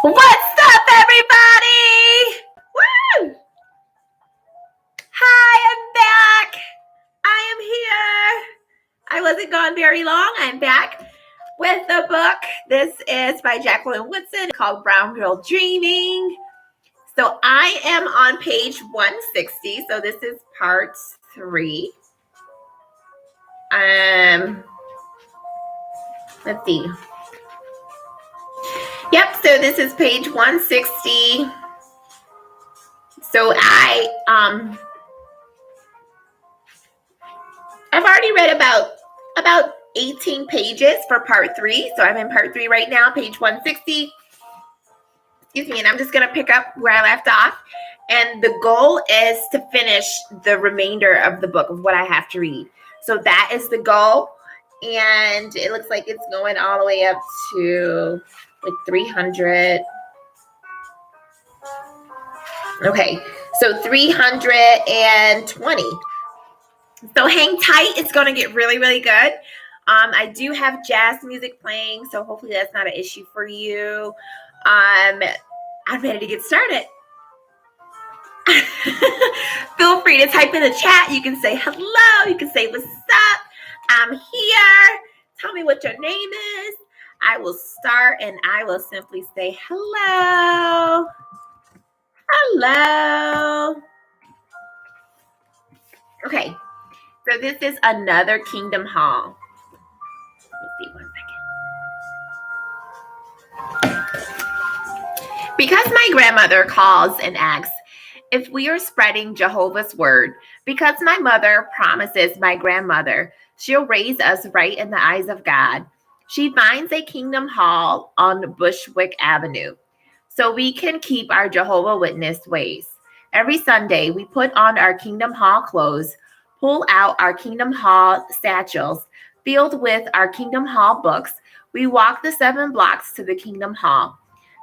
What's up, everybody? Woo! Hi, I'm back. I am here. I wasn't gone very long. I'm back with the book. This is by Jacqueline Woodson called Brown Girl Dreaming. So I am on page 160. So this is part 3. Let's see. Yep, so this is page 160. So I've already read about 18 pages for part 3. So I'm in part 3 right now, page 160. Excuse me, and I'm just going to pick up where I left off. And the goal is to finish the remainder of the book of what I have to read. So that is the goal. And it looks like it's going all the way up to like 300. Okay, so 320. So hang tight. It's going to get really, really good. I do have jazz music playing, so hopefully that's not an issue for you. I'm ready to get started. Feel free to type in the chat. You can say hello. You can say what's up. I'm here. Tell me what your name is. I will start and I will simply say hello. Hello. Okay. So this is another Kingdom Hall. Let me see 1 second. Because my grandmother calls and asks if we are spreading Jehovah's word, because my mother promises my grandmother she'll raise us right in the eyes of God, she finds a Kingdom Hall on Bushwick Avenue so we can keep our Jehovah Witness ways. Every Sunday, we put on our Kingdom Hall clothes, pull out our Kingdom Hall satchels filled with our Kingdom Hall books. We walk the 7 blocks to the Kingdom Hall.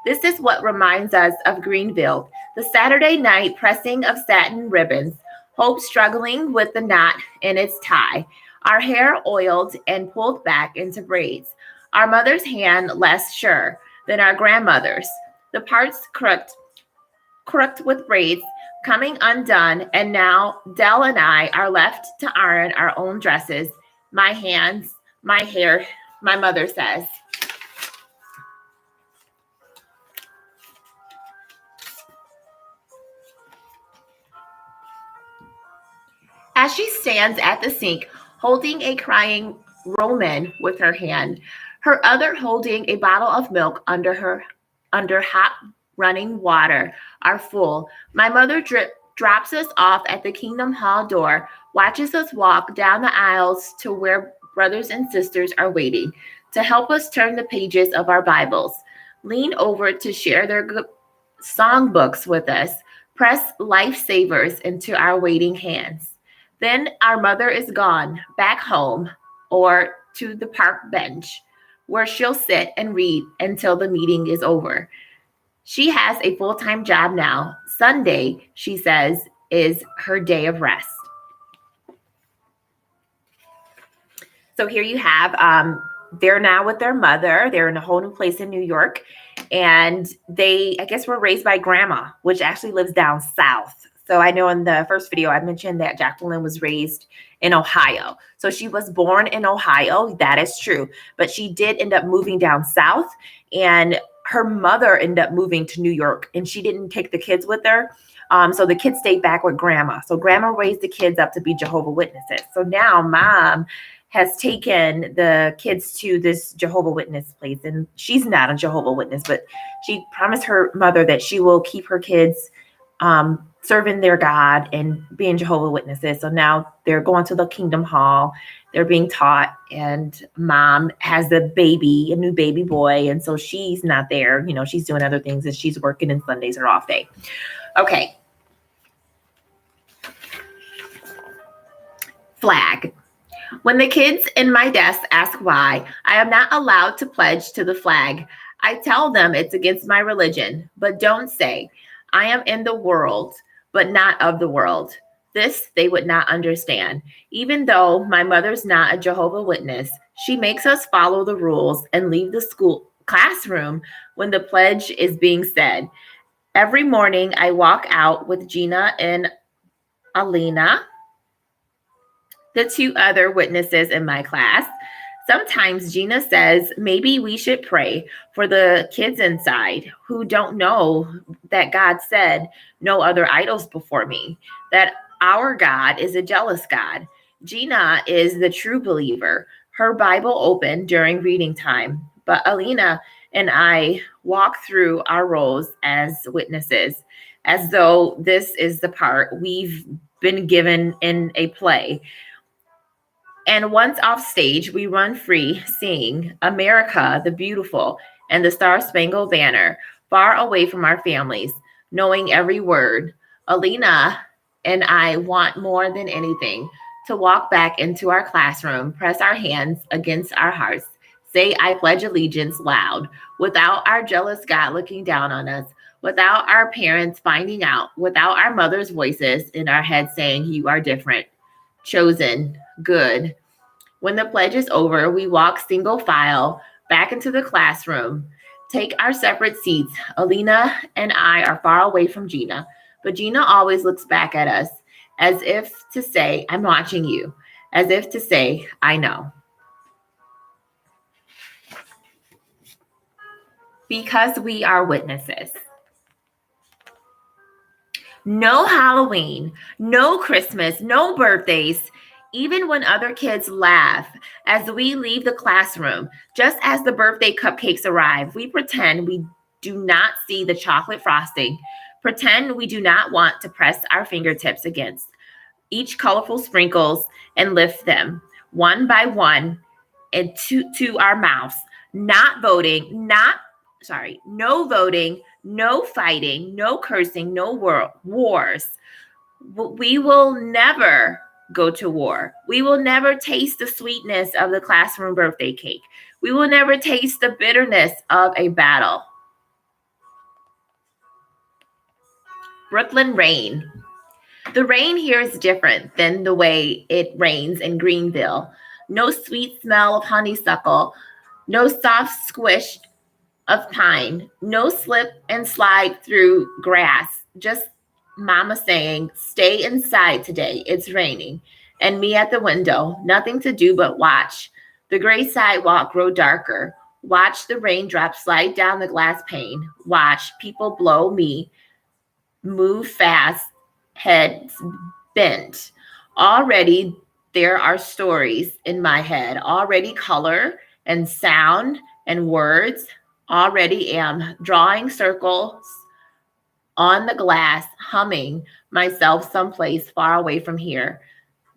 This is what reminds us of Greenville, the Saturday night pressing of satin ribbons, Hope struggling with the knot in its tie, our hair oiled and pulled back into braids, our mother's hand less sure than our grandmother's, the parts crooked with braids coming undone, and now Dell and I are left to iron our own dresses. My hands, my hair, my mother says. As she stands at the sink, holding a crying Roman with her hand, her other holding a bottle of milk under hot running water are full. My mother drops us off at the Kingdom Hall door, watches us walk down the aisles to where brothers and sisters are waiting to help us turn the pages of our Bibles, lean over to share their good songbooks with us, press lifesavers into our waiting hands. Then our mother is gone, back home or to the park bench, where she'll sit and read until the meeting is over. She has a full-time job now. Sunday, she says, is her day of rest. So here you have, they're now with their mother. They're in a whole new place in New York. And they, I guess, were raised by grandma, which actually lives down south. So I know in the first video, I mentioned that Jacqueline was raised in Ohio. So she was born in Ohio. That is true. But she did end up moving down south. And her mother ended up moving to New York. And she didn't take the kids with her. So the kids stayed back with grandma. So grandma raised the kids up to be Jehovah Witnesses. So now mom has taken the kids to this Jehovah Witness place. And she's not a Jehovah Witness, but she promised her mother that she will keep her kids serving their God and being Jehovah Witnesses. So now they're going to the Kingdom Hall. They're being taught, and mom has a baby, a new baby boy. And so she's not there. You know, she's doing other things and she's working, and Sundays are off day. Okay. Flag. When the kids in my desk ask why I am not allowed to pledge to the flag, I tell them it's against my religion, but don't say I am in the world, but not of the world. This they would not understand. Even though my mother's not a Jehovah Witness, she makes us follow the rules and leave the school classroom when the pledge is being said. Every morning, I walk out with Gina and Alina, the two other witnesses in my class. Sometimes Gina says, maybe we should pray for the kids inside who don't know that God said, no other idols before me, that our God is a jealous God. Gina is the true believer, her Bible open during reading time. But Alina and I walk through our roles as witnesses, as though this is the part we've been given in a play. And once off stage, we run free, sing America the Beautiful and the Star Spangled Banner, far away from our families, knowing every word. Alina and I want more than anything to walk back into our classroom, press our hands against our hearts, say, I pledge allegiance loud, without our jealous God looking down on us, without our parents finding out, without our mother's voices in our head saying, you are different, chosen, good. When the pledge is over, we walk single file back into the classroom, take our separate seats. Alina and I are far away from Gina, but Gina always looks back at us as if to say, I'm watching you, as if to say, I know. Because we are witnesses. No Halloween, no Christmas, no birthdays, even when other kids laugh as we leave the classroom. Just as the birthday cupcakes arrive, we pretend we do not see the chocolate frosting, pretend we do not want to press our fingertips against each colorful sprinkles and lift them one by one and to our mouths. No voting, no fighting, no cursing, no wars. We will never go to war. We will never taste the sweetness of the classroom birthday cake. We will never taste the bitterness of a battle. Brooklyn rain. The rain here is different than the way it rains in Greenville. No sweet smell of honeysuckle, no soft squish of pine, no slip and slide through grass, just mama saying, stay inside today, it's raining, and me at the window, nothing to do but watch the gray sidewalk grow darker, watch the raindrops slide down the glass pane, watch people blow me, move fast, heads bent. Already there are stories in my head, already color and sound and words. Already am drawing circles on the glass, humming myself someplace far away from here.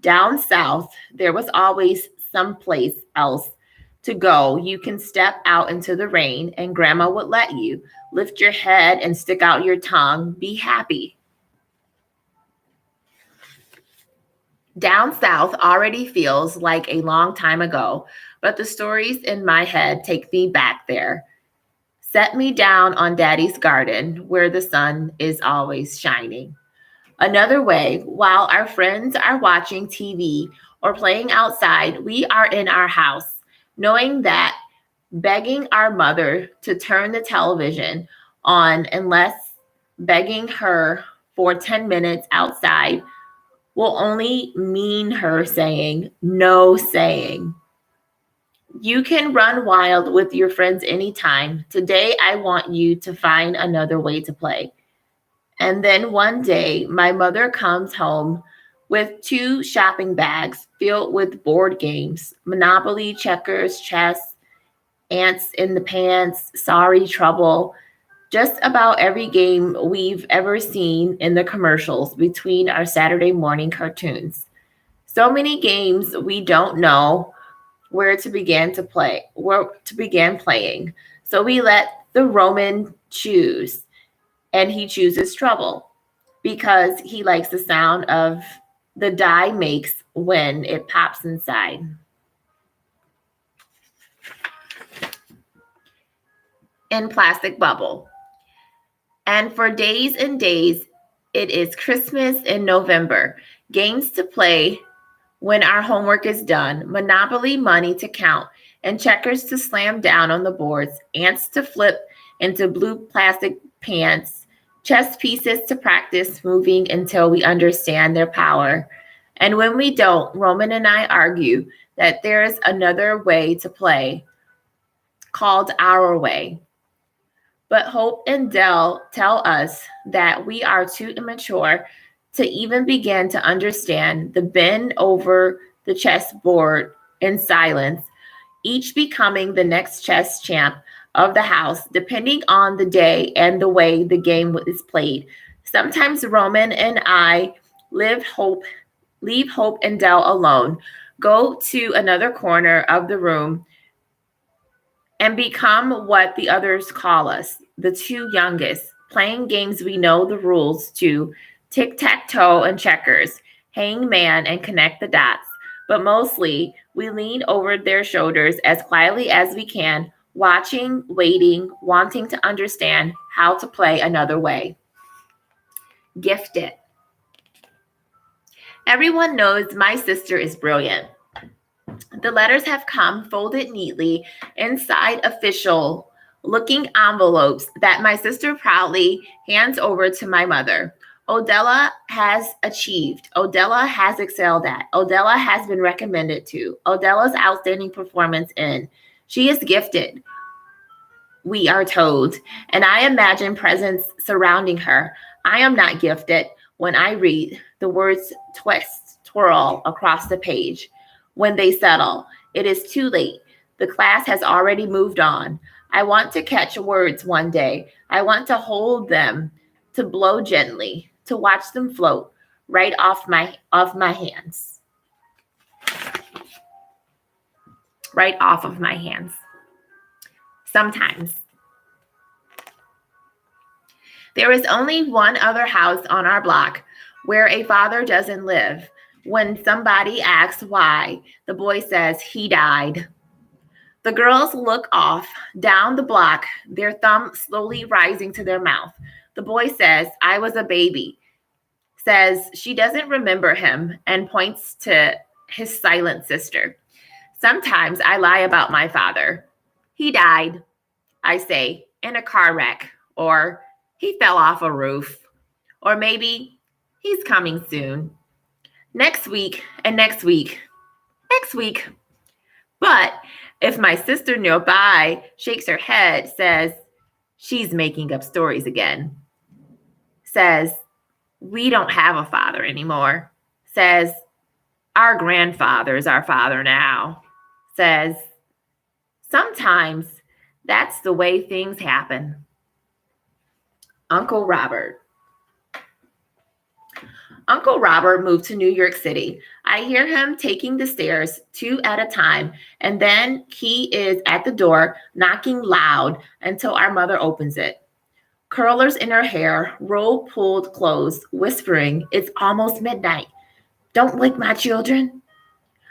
Down south, there was always someplace else to go. You can step out into the rain and grandma would let you. Lift your head and stick out your tongue. Be happy. Down south already feels like a long time ago, but the stories in my head take me back there. Set me down on Daddy's garden where the sun is always shining. Another way, while our friends are watching TV or playing outside, we are in our house, knowing that begging our mother to turn the television on unless begging her for 10 minutes outside will only mean her saying, no saying. You can run wild with your friends anytime. Today, I want you to find another way to play. And then one day, my mother comes home with 2 shopping bags filled with board games, Monopoly, checkers, chess, ants in the pants, sorry, trouble, just about every game we've ever seen in the commercials between our Saturday morning cartoons. So many games we don't know where to begin playing. So we let the Roman choose, and he chooses trouble because he likes the sound of the die makes when it pops inside. In plastic bubble. And for days and days, it is Christmas in November. Games to play when our homework is done, Monopoly money to count, and checkers to slam down on the boards, ants to flip into blue plastic pants, chess pieces to practice moving until we understand their power. And when we don't, Roman and I argue that there is another way to play called our way. But Hope and Dell tell us that we are too immature to even begin to understand the bend over the chessboard in silence, each becoming the next chess champ of the house, depending on the day and the way the game is played. Sometimes Roman and I leave Hope and Dell alone, go to another corner of the room, and become what the others call us, the two youngest, playing games we know the rules to, tic-tac-toe and checkers, hangman and connect the dots. But mostly, we lean over their shoulders as quietly as we can, watching, waiting, wanting to understand how to play another way. Gifted. Everyone knows my sister is brilliant. The letters have come folded neatly inside official looking envelopes that my sister proudly hands over to my mother. Odella has achieved. Odella has excelled at. Odella has been recommended to. Odella's outstanding performance in. She is gifted, we are told, and I imagine presents surrounding her. I am not gifted when I read the words twist, twirl across the page. When they settle, it is too late. The class has already moved on. I want to catch words one day. I want to hold them, to blow gently, to watch them float right off my hands. Right off of my hands. Sometimes. There is only one other house on our block where a father doesn't live. When somebody asks why, the boy says he died. The girls look off down the block, their thumb slowly rising to their mouth. The boy says, I was a baby, says she doesn't remember him, and points to his silent sister. Sometimes I lie about my father. He died, I say, in a car wreck, or he fell off a roof, or maybe he's coming soon. Next week and next week. But if my sister nearby shakes her head, says, she's making up stories again, says, we don't have a father anymore, says, our grandfather is our father now, says, sometimes that's the way things happen. Uncle Robert. Uncle Robert moved to New York City. I hear him taking the stairs 2 at a time, and then he is at the door knocking loud until our mother opens it. Curlers in her hair, roll pulled closed, whispering, it's almost midnight. Don't wake my children.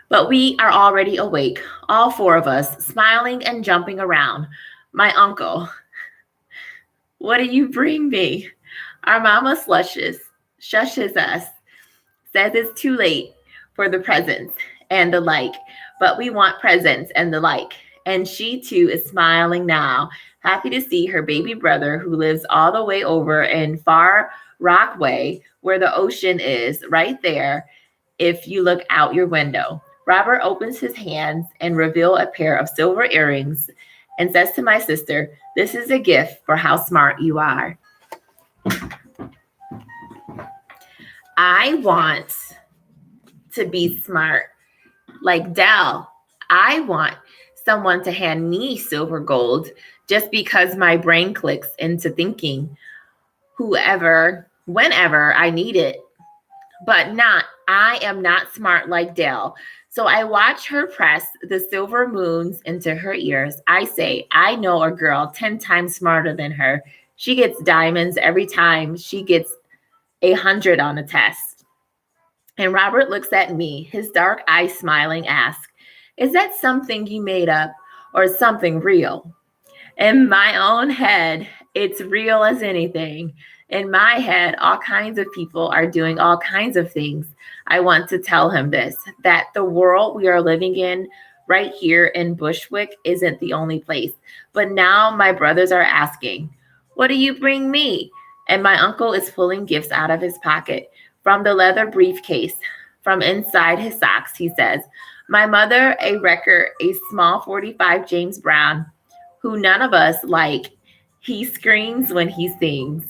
But we are already awake, all 4 of us, smiling and jumping around. My uncle, what do you bring me? Our mama shushes us, says it's too late for the presents and the like, but we want presents and the like. And she too is smiling now, happy to see her baby brother who lives all the way over in Far Rockaway, where the ocean is, right there if you look out your window. Robert opens his hands and reveals a pair of silver earrings and says to my sister, this is a gift for how smart you are. I want to be smart like Dell. I want someone to hand me silver gold just because my brain clicks into thinking whenever I need it. But I am not smart like Dell. So I watch her press the silver moons into her ears. I say, I know a girl 10 times smarter than her. She gets diamonds every time she gets 100 on a test. And Robert looks at me, his dark eyes smiling, asks, is that something you made up or something real? In my own head, it's real as anything. In my head, all kinds of people are doing all kinds of things. I want to tell him this, that the world we are living in right here in Bushwick isn't the only place. But now my brothers are asking, what do you bring me? And my uncle is pulling gifts out of his pocket from the leather briefcase. From inside his socks, he says, my mother, a record, a small 45 James Brown, who none of us like. He screams when he sings.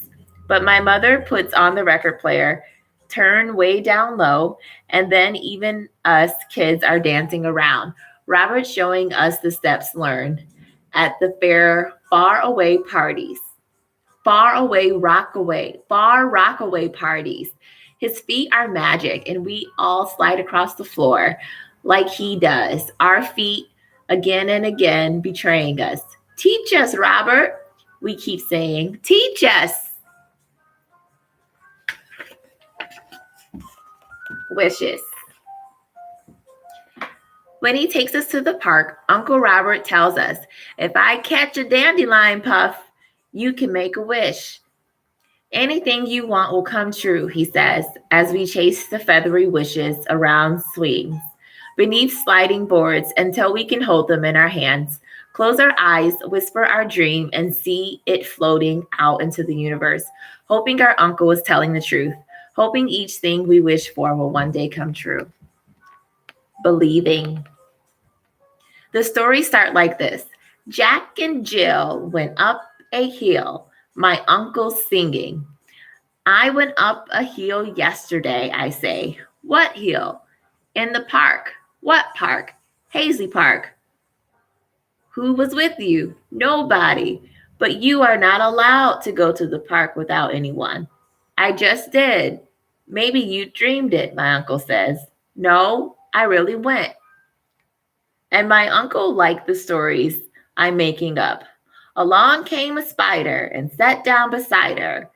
But my mother puts on the record player, turn way down low, and then even us kids are dancing around. Robert showing us the steps learned at the fair far away parties. Far rockaway parties. His feet are magic, and we all slide across the floor like he does. Our feet again and again betraying us. Teach us, Robert, we keep saying. Teach us. Wishes. When he takes us to the park, Uncle Robert tells us, if I catch a dandelion puff, you can make a wish. Anything you want will come true, he says, as we chase the feathery wishes around swings, beneath sliding boards until we can hold them in our hands, close our eyes, whisper our dream, and see it floating out into the universe, hoping our uncle is telling the truth, hoping each thing we wish for will one day come true. Believing. The stories start like this. Jack and Jill went up a hill, my uncle singing. I went up a hill yesterday, I say. What hill? In the park. What park? Hazley Park. Who was with you? Nobody. But you are not allowed to go to the park without anyone. I just did. Maybe you dreamed it, my uncle says. No, I really went. And my uncle liked the stories I'm making up. Along came a spider and sat down beside her.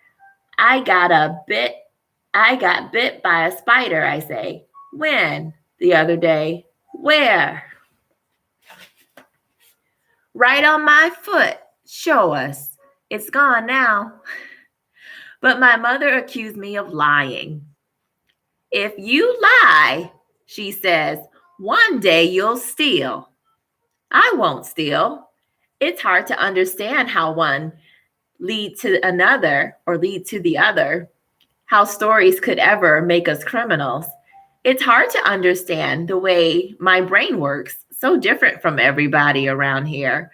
I got bit by a spider, I say. When? The other day. Where? Right on my foot. Show us. It's gone now. But my mother accused me of lying. If you lie, she says, one day you'll steal. I won't steal. It's hard to understand how one lead to another or lead to the other, how stories could ever make us criminals. It's hard to understand the way my brain works, so different from everybody around here,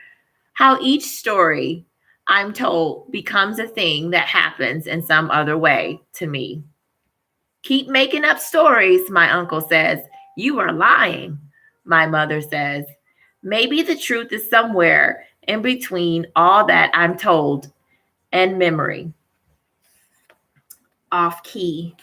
how each story I'm told becomes a thing that happens in some other way to me. Keep making up stories, my uncle says. You are lying, my mother says. Maybe the truth is somewhere in between all that I'm told and memory. Off key.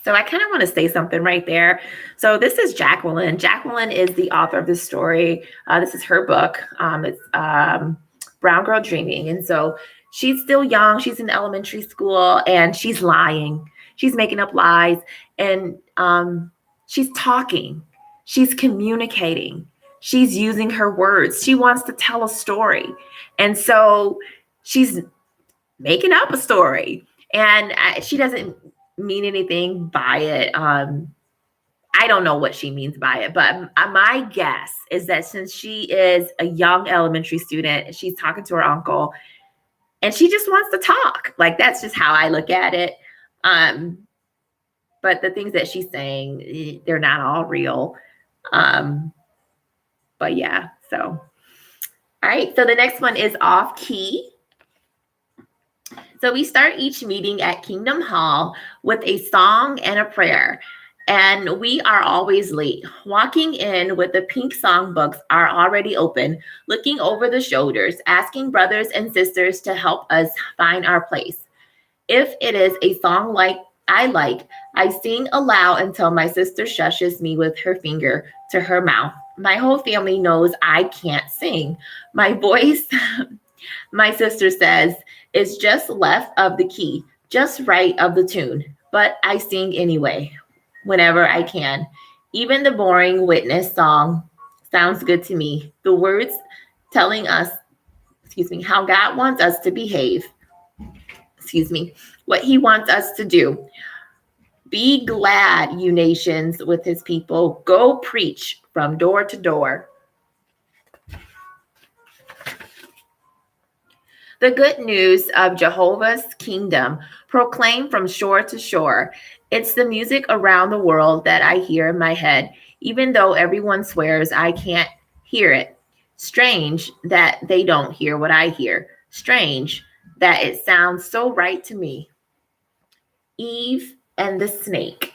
So I kind of want to say something right there. So this is Jacqueline. Jacqueline is the author of this story. This is her book. It's Brown Girl Dreaming. And so she's still young. She's in elementary school and she's lying. She's making up lies and she's talking. She's communicating. She's using her words. She wants to tell a story. And so she's making up a story and she doesn't mean anything by it. I don't know what she means by it, but my guess is that since she is a young elementary student, she's talking to her uncle and she just wants to talk. Like, that's just how I look at it. But the things that she's saying, they're not all real. But yeah, so. All right, so the next one is off key. So we start each meeting at Kingdom Hall with a song and a prayer. And we are always late. Walking in with the pink songbooks are already open, looking over the shoulders, asking brothers and sisters to help us find our place. If it is a song I sing aloud until my sister shushes me with her finger to her mouth. My whole family knows I can't sing. My voice, my sister says, is just left of the key, just right of the tune. But I sing anyway, whenever I can. Even the boring witness song sounds good to me. The words telling us, how God wants us to behave. What he wants us to do. Be glad, you nations, with his people. Go preach from door to door. The good news of Jehovah's kingdom, proclaimed from shore to shore. It's the music around the world that I hear in my head, even though everyone swears I can't hear it. Strange that they don't hear what I hear. Strange that it sounds so right to me. Eve and the snake.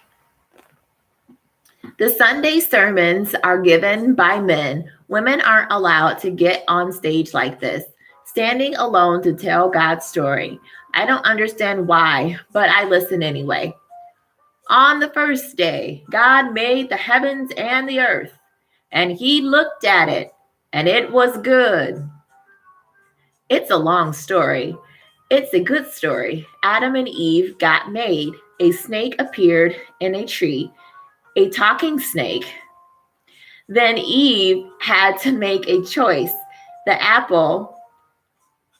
The Sunday sermons are given by men. Women aren't allowed to get on stage like this, standing alone to tell God's story. I don't understand why, but I listen anyway. On the first day, God made the heavens and the earth, and he looked at it, and it was good. It's a long story. It's a good story. Adam and Eve got made. A snake appeared in a tree, a talking snake. Then Eve had to make a choice. The apple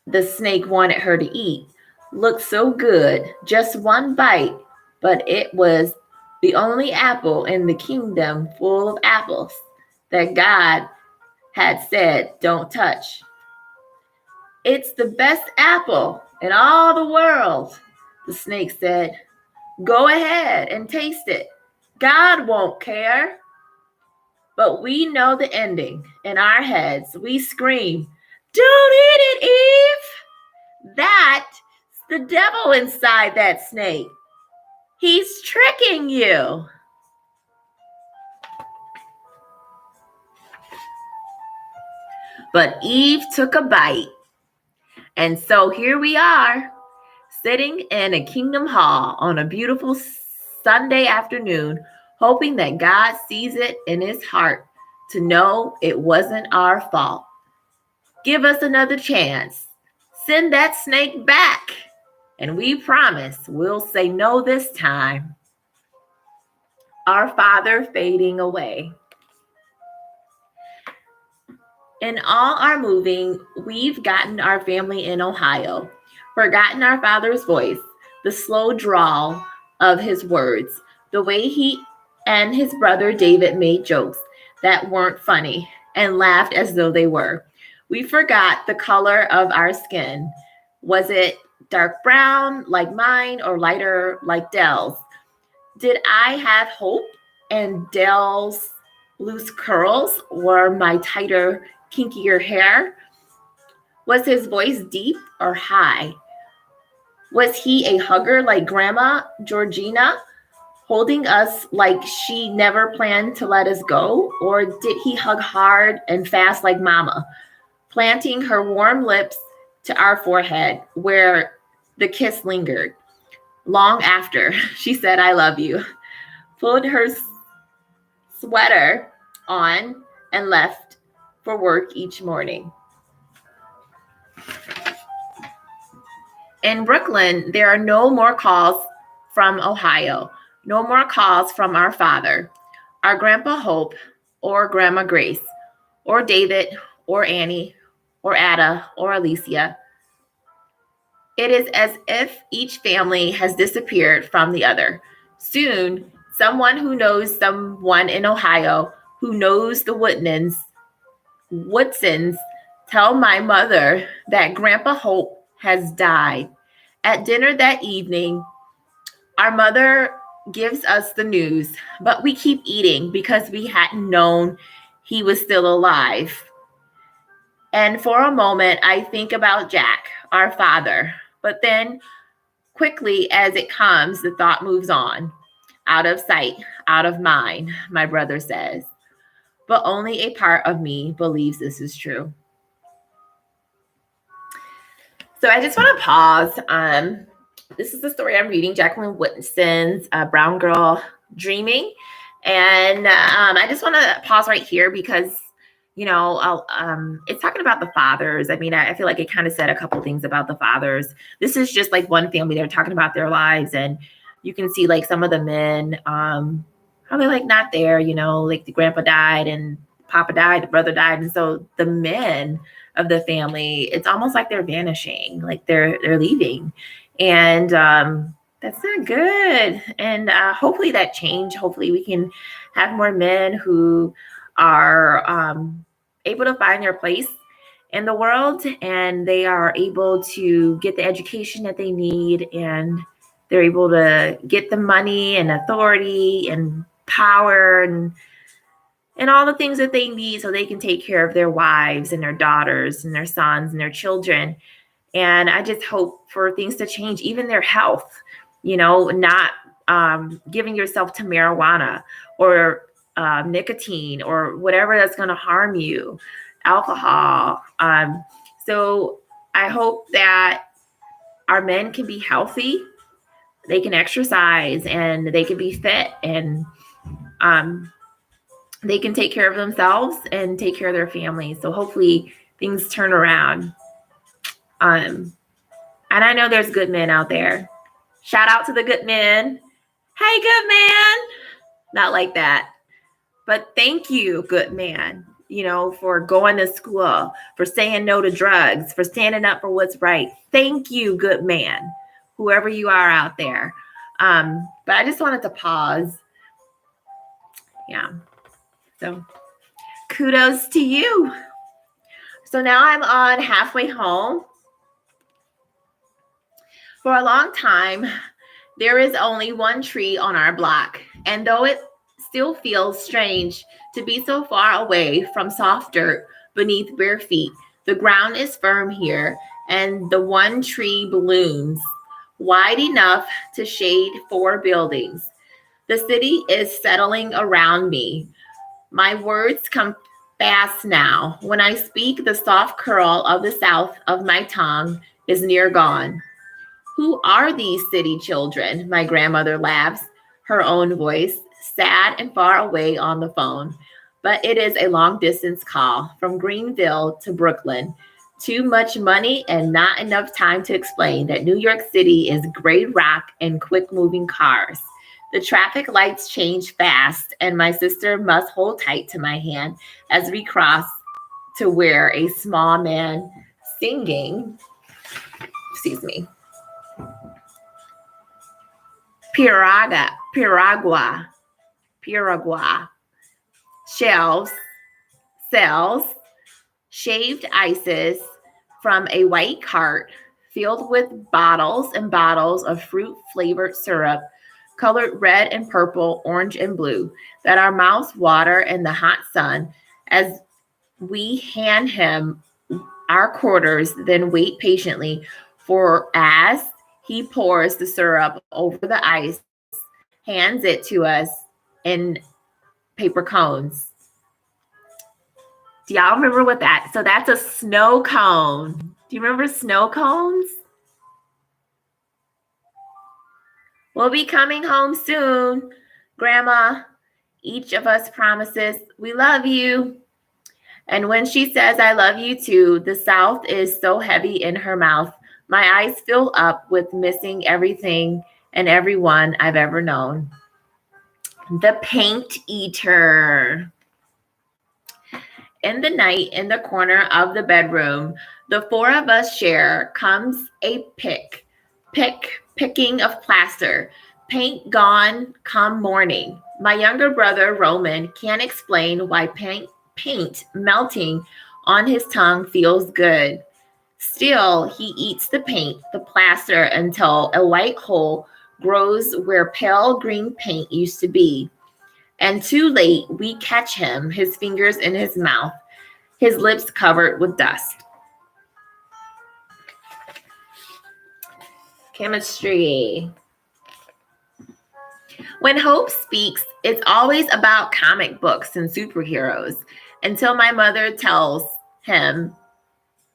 the snake wanted her to eat looked so good, just one bite, but it was the only apple in the kingdom full of apples that God had said, don't touch. It's the best apple in all the world, the snake said. Go ahead and taste it. God won't care. But we know the ending. In our heads, we scream, don't eat it, Eve! That's the devil inside that snake. He's tricking you. But Eve took a bite. And so here we are, sitting in a kingdom hall on a beautiful Sunday afternoon, hoping that God sees it in his heart to know it wasn't our fault. Give us another chance. Send that snake back, and we promise we'll say no this time. Our Father fading away. In all our moving, we've gotten our family in Ohio, forgotten our Father's voice, the slow drawl of his words, the way he and his brother David made jokes that weren't funny and laughed as though they were. We forgot the color of our skin. Was it dark brown like mine or lighter like Dell's? Did I have hope and Dell's loose curls or my tighter, kinkier hair? Was his voice deep or high? Was he a hugger like Grandma Georgina, holding us like she never planned to let us go? Or did he hug hard and fast like Mama, planting her warm lips to our forehead where the kiss lingered? Long after she said, I love you, pulled her sweater on and left for work each morning. In Brooklyn, there are no more calls from Ohio, no more calls from our father, our Grandpa Hope, or Grandma Grace, or David, or Annie, or Ada, or Alicia. It is as if each family has disappeared from the other. Soon, someone who knows someone in Ohio who knows the Woodsons, tell my mother that Grandpa Hope has died. At dinner that evening, our mother gives us the news, but we keep eating because we hadn't known he was still alive. And for a moment, I think about Jack, our father. But then, quickly as it comes, the thought moves on. Out of sight, out of mind, my brother says. But only a part of me believes this is true. So I just want to pause. This is the story I'm reading, Jacqueline Woodson's Brown Girl Dreaming. And I just want to pause right here because, you know, it's talking about the fathers. I mean, I feel like it kind of said a couple things about the fathers. This is just like one family. They're talking about their lives. And you can see like some of the men probably like not there, you know, like the grandpa died and Papa died, the brother died. And so the men of the family, it's almost like they're vanishing, like they're leaving. And That's not good. And hopefully that change. Hopefully we can have more men who are able to find their place in the world, and they are able to get the education that they need, and they're able to get the money and authority and power and all the things that they need so they can take care of their wives and their daughters and their sons and their children. And I just hope for things to change, even their health, not giving yourself to marijuana or nicotine or whatever that's going to harm you, alcohol. So I hope that our men can be healthy, they can exercise, and they can be fit, and they can take care of themselves and take care of their families. So hopefully things turn around. And I know there's good men out there. Shout out to the good men. Hey, good man. Not like that. But thank you, good man, for going to school, for saying no to drugs, for standing up for what's right. Thank you, good man, whoever you are out there. But I just wanted to pause. Yeah. So kudos to you. So now I'm on halfway home. For a long time, there is only one tree on our block, and though it still feels strange to be so far away from soft dirt beneath bare feet, the ground is firm here, and the one tree blooms wide enough to shade 4 buildings. The city is settling around me. My words come fast now. When I speak, the soft curl of the south of my tongue is near gone. Who are these city children? My grandmother laughs, her own voice, sad and far away on the phone. But it is a long distance call from Greenville to Brooklyn. Too much money and not enough time to explain that New York City is gray rock and quick moving cars. The traffic lights change fast, and my sister must hold tight to my hand as we cross to where a small man singing, Piragua, sells shaved ices from a white cart filled with bottles and bottles of fruit-flavored syrup, colored red and purple, orange and blue, that our mouths water in the hot sun as we hand him our quarters, then wait patiently for as he pours the syrup over the ice, hands it to us in paper cones. Do y'all remember what that? So that's a snow cone. Do you remember snow cones? We'll be coming home soon, Grandma. Each of us promises we love you. And when she says I love you too, the South is so heavy in her mouth. My eyes fill up with missing everything and everyone I've ever known. The paint eater. In the night, in the corner of the bedroom, the 4 of us share comes a picking of plaster. Paint gone come morning. My younger brother, Roman, can't explain why paint melting on his tongue feels good. Still, he eats the paint, the plaster, until a white hole grows where pale green paint used to be. And too late, we catch him, his fingers in his mouth, his lips covered with dust. Chemistry. When Hope speaks, it's always about comic books and superheroes, until my mother tells him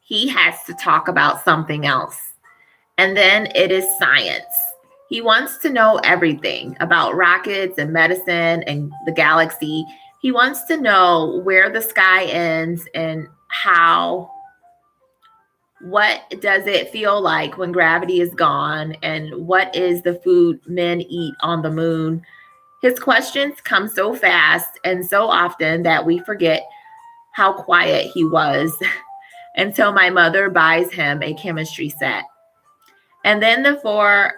he has to talk about something else. And then it is science. He wants to know everything about rockets and medicine and the galaxy. He wants to know where the sky ends and what does it feel like when gravity is gone, and what is the food men eat on the moon. His questions come so fast and so often that we forget how quiet he was until my mother buys him a chemistry set. And then the 4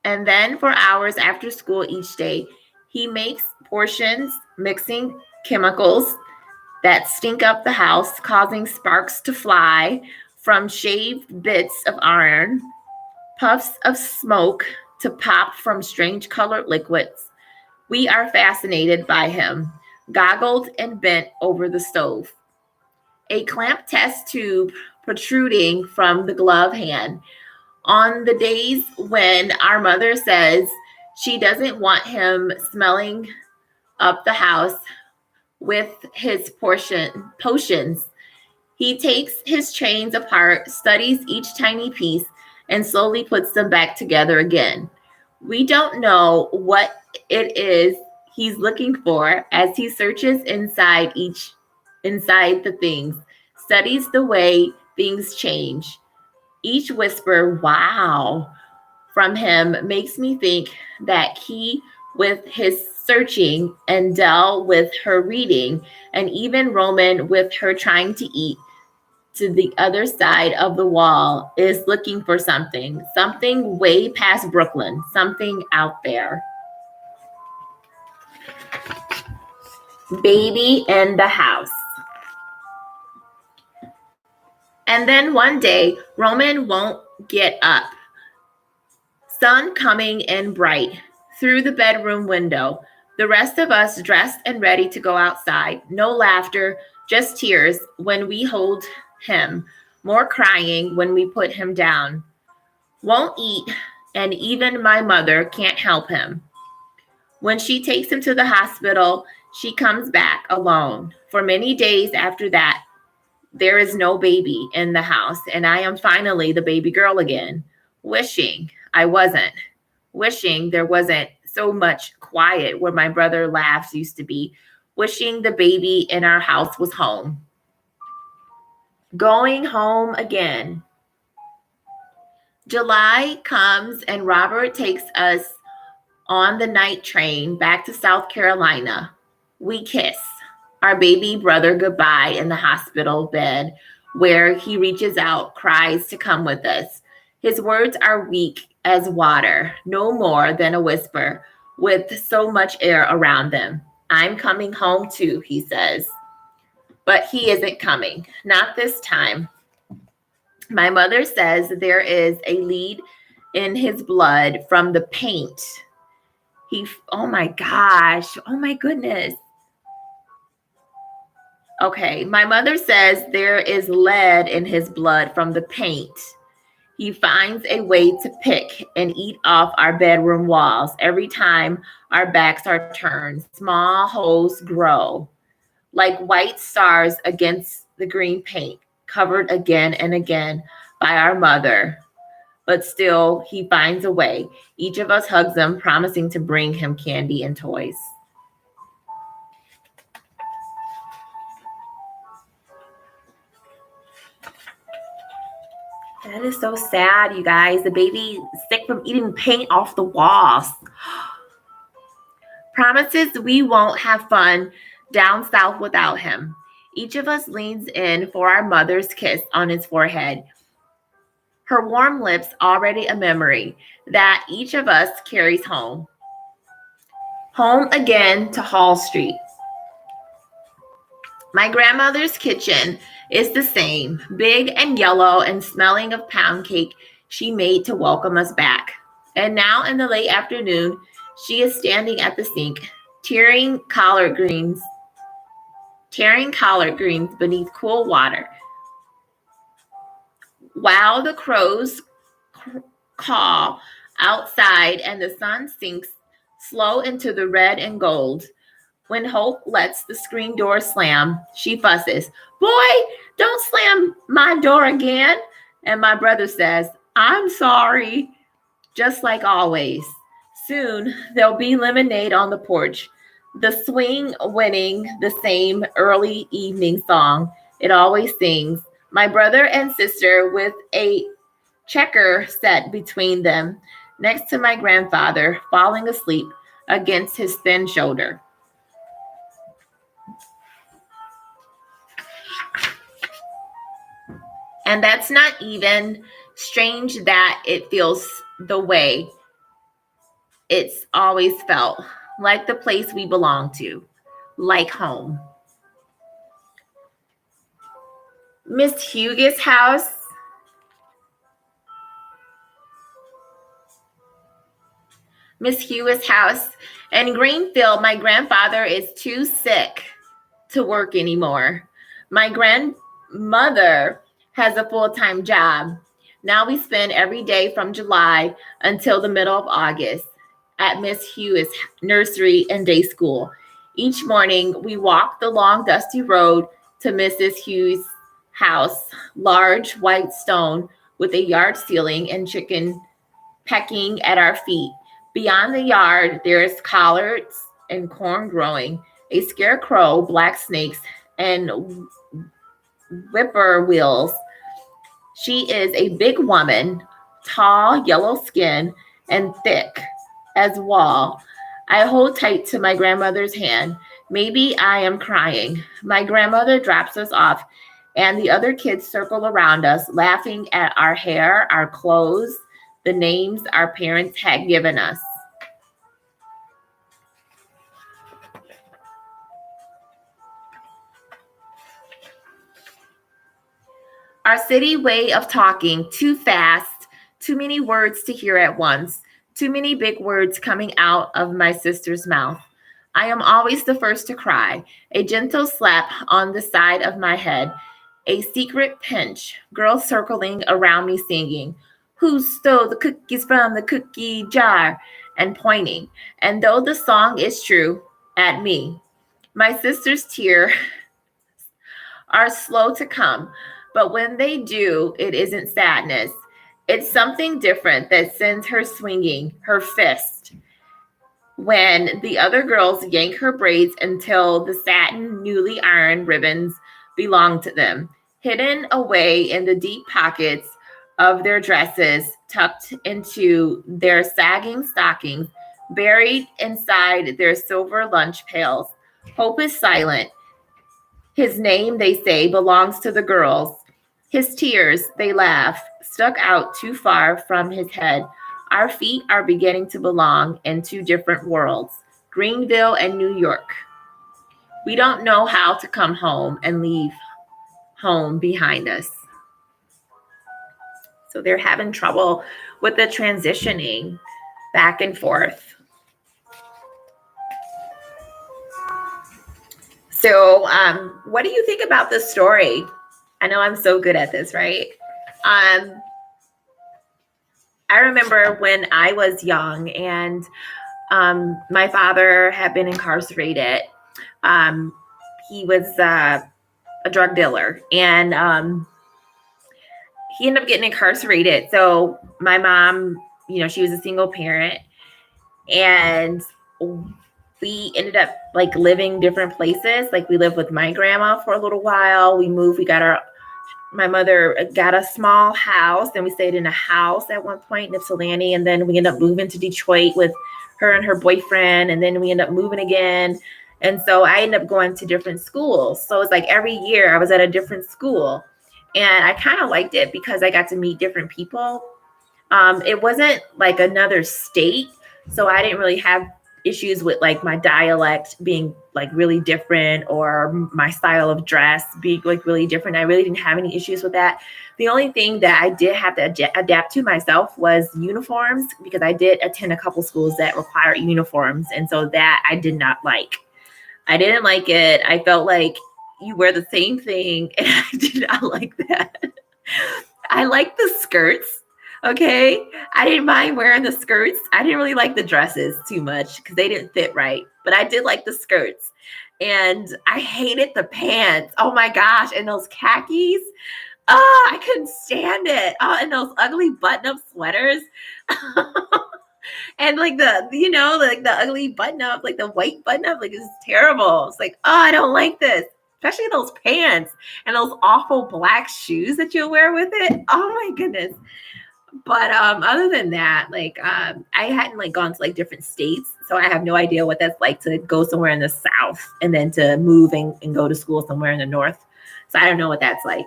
And then for hours after school each day, he makes portions, mixing chemicals that stink up the house, causing sparks to fly from shaved bits of iron, puffs of smoke to pop from strange colored liquids. We are fascinated by him, goggled and bent over the stove. A clamp test tube protruding from the glove hand. On the days when our mother says she doesn't want him smelling up the house with his potions, he takes his chains apart, studies each tiny piece, and slowly puts them back together again. We don't know what it is he's looking for as he searches inside the things, studies the way things change. Each whisper, wow, from him makes me think that he, with his searching, and Dell with her reading, and even Roman with her trying to eat to the other side of the wall, is looking for something way past Brooklyn, something out there. Baby in the house. And then one day, Roman won't get up. Sun coming in bright through the bedroom window. The rest of us dressed and ready to go outside. No laughter, just tears when we hold him. More crying when we put him down. Won't eat, and even my mother can't help him. When she takes him to the hospital, she comes back alone. For many days after that, there is no baby in the house, and I am finally the baby girl again, wishing I wasn't, wishing there wasn't so much quiet where my brother laughs used to be, wishing the baby in our house was home. Going home again. July comes and Robert takes us on the night train back to South Carolina. We kiss our baby brother goodbye in the hospital bed where he reaches out, cries to come with us. His words are weak as water, no more than a whisper, with so much air around them. I'm coming home too, he says. But he isn't coming, not this time. My mother says there is a lead in his blood from the paint. Oh my gosh, oh my goodness. Okay, my mother says there is lead in his blood from the paint. He finds a way to pick and eat off our bedroom walls. Every time our backs are turned, small holes grow like white stars against the green paint, covered again and again by our mother. But still, he finds a way. Each of us hugs him, promising to bring him candy and toys. That is so sad, you guys. The baby sick from eating paint off the walls. Promises we won't have fun down south without him. Each of us leans in for our mother's kiss on his forehead. Her warm lips already a memory that each of us carries home. Home again to Hall Street. My grandmother's kitchen is the same, big and yellow and smelling of pound cake she made to welcome us back. And now in the late afternoon, she is standing at the sink, tearing collard greens beneath cool water. While the crows caw outside and the sun sinks slow into the red and gold. When Hope lets the screen door slam, she fusses, "Boy, don't slam my door again." And my brother says, "I'm sorry." Just like always. Soon there'll be lemonade on the porch, the swing winning the same early evening song it always sings. My brother and sister with a checker set between them, next to my grandfather falling asleep against his thin shoulder. And that's not even strange that it feels the way It's always felt like the place we belong to, like home. Miss Hughes's house. Miss Hewitt's house in Greenfield, my grandfather is too sick to work anymore. My grandmother has a full-time job. Now we spend every day from July until the middle of August at Miss Hewitt's nursery and day school. Each morning we walk the long dusty road to Mrs. Hughes' house, large white stone with a yard ceiling and chicken pecking at our feet. Beyond the yard, there's collards and corn growing, a scarecrow, black snakes, and whippoorwills. She is a big woman, tall, yellow skin, and thick as wall. I hold tight to my grandmother's hand. Maybe I am crying. My grandmother drops us off, and the other kids circle around us, laughing at our hair, our clothes, the names our parents had given us. Our city way of talking, too fast, too many words to hear at once, too many big words coming out of my sister's mouth. I am always the first to cry, a gentle slap on the side of my head, a secret pinch, girls circling around me singing, "Who stole the cookies from the cookie jar?" and pointing. And though the song is true, at me. My sister's tears are slow to come, but when they do, it isn't sadness. It's something different that sends her swinging her fist when the other girls yank her braids until the satin newly ironed ribbons belong to them, hidden away in the deep pockets of their dresses, tucked into their sagging stockings, buried inside their silver lunch pails. Hope is silent. His name, they say, belongs to the girls. His tears, they laugh, stuck out too far from his head. Our feet are beginning to belong in two different worlds, Greenville and New York. We don't know how to come home and leave home behind us. So they're having trouble with the transitioning back and forth. So what do you think about this story? I know I'm so good at this, right? I remember when I was young and my father had been incarcerated. He was a drug dealer, and he ended up getting incarcerated. So my mom, she was a single parent, and we ended up like living different places. Like we lived with my grandma for a little while. We moved. My mother got a small house, and we stayed in a house at one point in Ypsilanti, and then we ended up moving to Detroit with her and her boyfriend, and then we ended up moving again. And so I ended up going to different schools. So it's like every year I was at a different school, and I kind of liked it because I got to meet different people. It wasn't like another state, so I didn't really have issues with like my dialect being like really different or my style of dress being like really different. I really didn't have any issues with that. The only thing that I did have to adapt to myself was uniforms, because I did attend a couple schools that required uniforms. And so that I did not like. I didn't like it. I felt like you wear the same thing, and I did not like that. I like the skirts. Okay. I didn't mind wearing the skirts. I didn't really like the dresses too much because they didn't fit right, but I did like the skirts, and I hated the pants. Oh my gosh. And those khakis. Oh, I couldn't stand it. Oh, and those ugly button-up sweaters. And like the ugly button-up, like the white button-up, like it's terrible. It's like, oh, I don't like this. Especially those pants and those awful black shoes that you'll wear with it. Oh my goodness. But other than that, like I hadn't like gone to like different states, so I have no idea what that's like to go somewhere in the South and then to move and go to school somewhere in the North. So I don't know what that's like.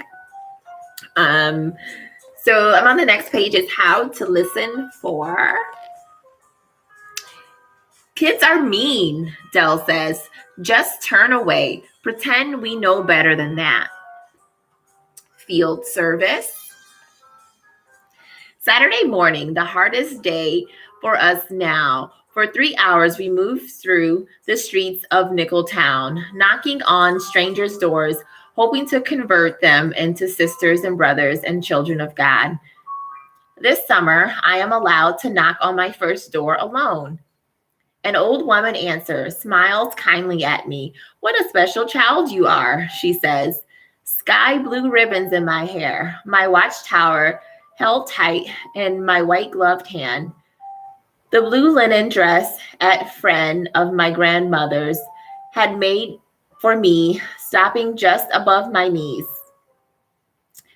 So I'm on the next page is how to listen for Kids are mean, Dell says. Just turn away. Pretend we know better than that. Field service. Saturday morning, the hardest day for us now. For 3 hours, we moved through the streets of Nickeltown, knocking on strangers' doors, hoping to convert them into sisters and brothers and children of God. This summer, I am allowed to knock on my first door alone. An old woman answers, smiles kindly at me. What a special child you are, she says. Sky blue ribbons in my hair, my watchtower held tight in my white gloved hand. The blue linen dress a friend of my grandmother's had made for me, stopping just above my knees.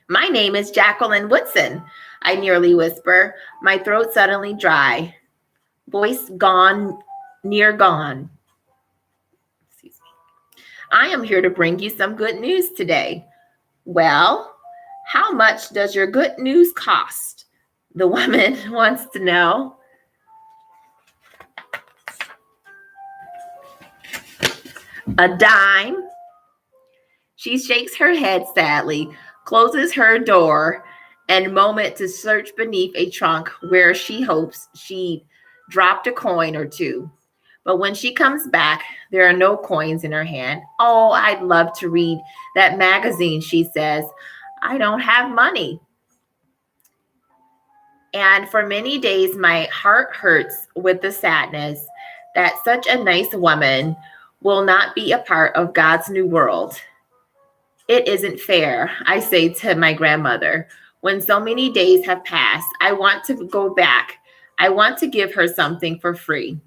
My name is Jacqueline Woodson, I nearly whisper, my throat suddenly dry. Voice gone, near gone. Excuse me. I am here to bring you some good news today. Well, how much does your good news cost? The woman wants to know. A dime. She shakes her head sadly, closes her door, and moment to search beneath a trunk where she hopes she dropped a coin or two. But when she comes back, there are no coins in her hand. Oh, I'd love to read that magazine, she says. I don't have money. And for many days, my heart hurts with the sadness that such a nice woman will not be a part of God's new world. It isn't fair, I say to my grandmother. When so many days have passed, I want to go back. I want to give her something for free.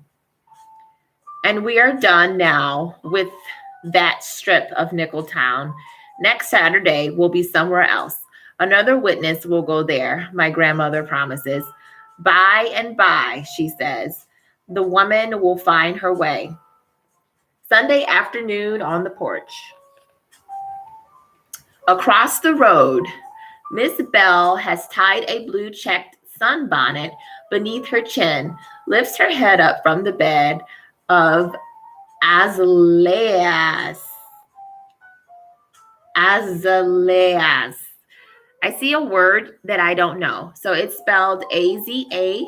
And we are done now with that strip of Nickeltown. Next Saturday, we'll be somewhere else. Another witness will go there, my grandmother promises. By and by, she says, the woman will find her way. Sunday afternoon on the porch. Across the road, Miss Bell has tied a blue checked sunbonnet beneath her chin, lifts her head up from the bed of azaleas. Azaleas. I see a word that I don't know. So it's spelled Azaleas.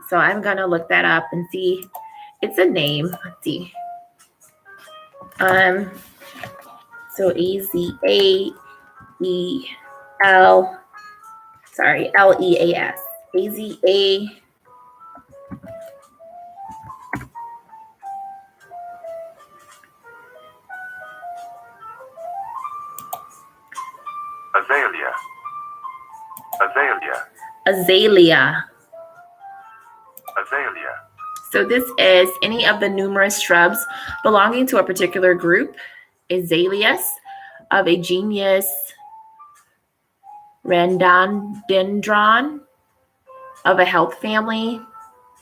So I'm going to look that up and see. It's a name. Let's see. So Leas. Azaleas. Azalea. So this is any of the numerous shrubs belonging to a particular group, azaleas, of a genus rhododendron, of a health family,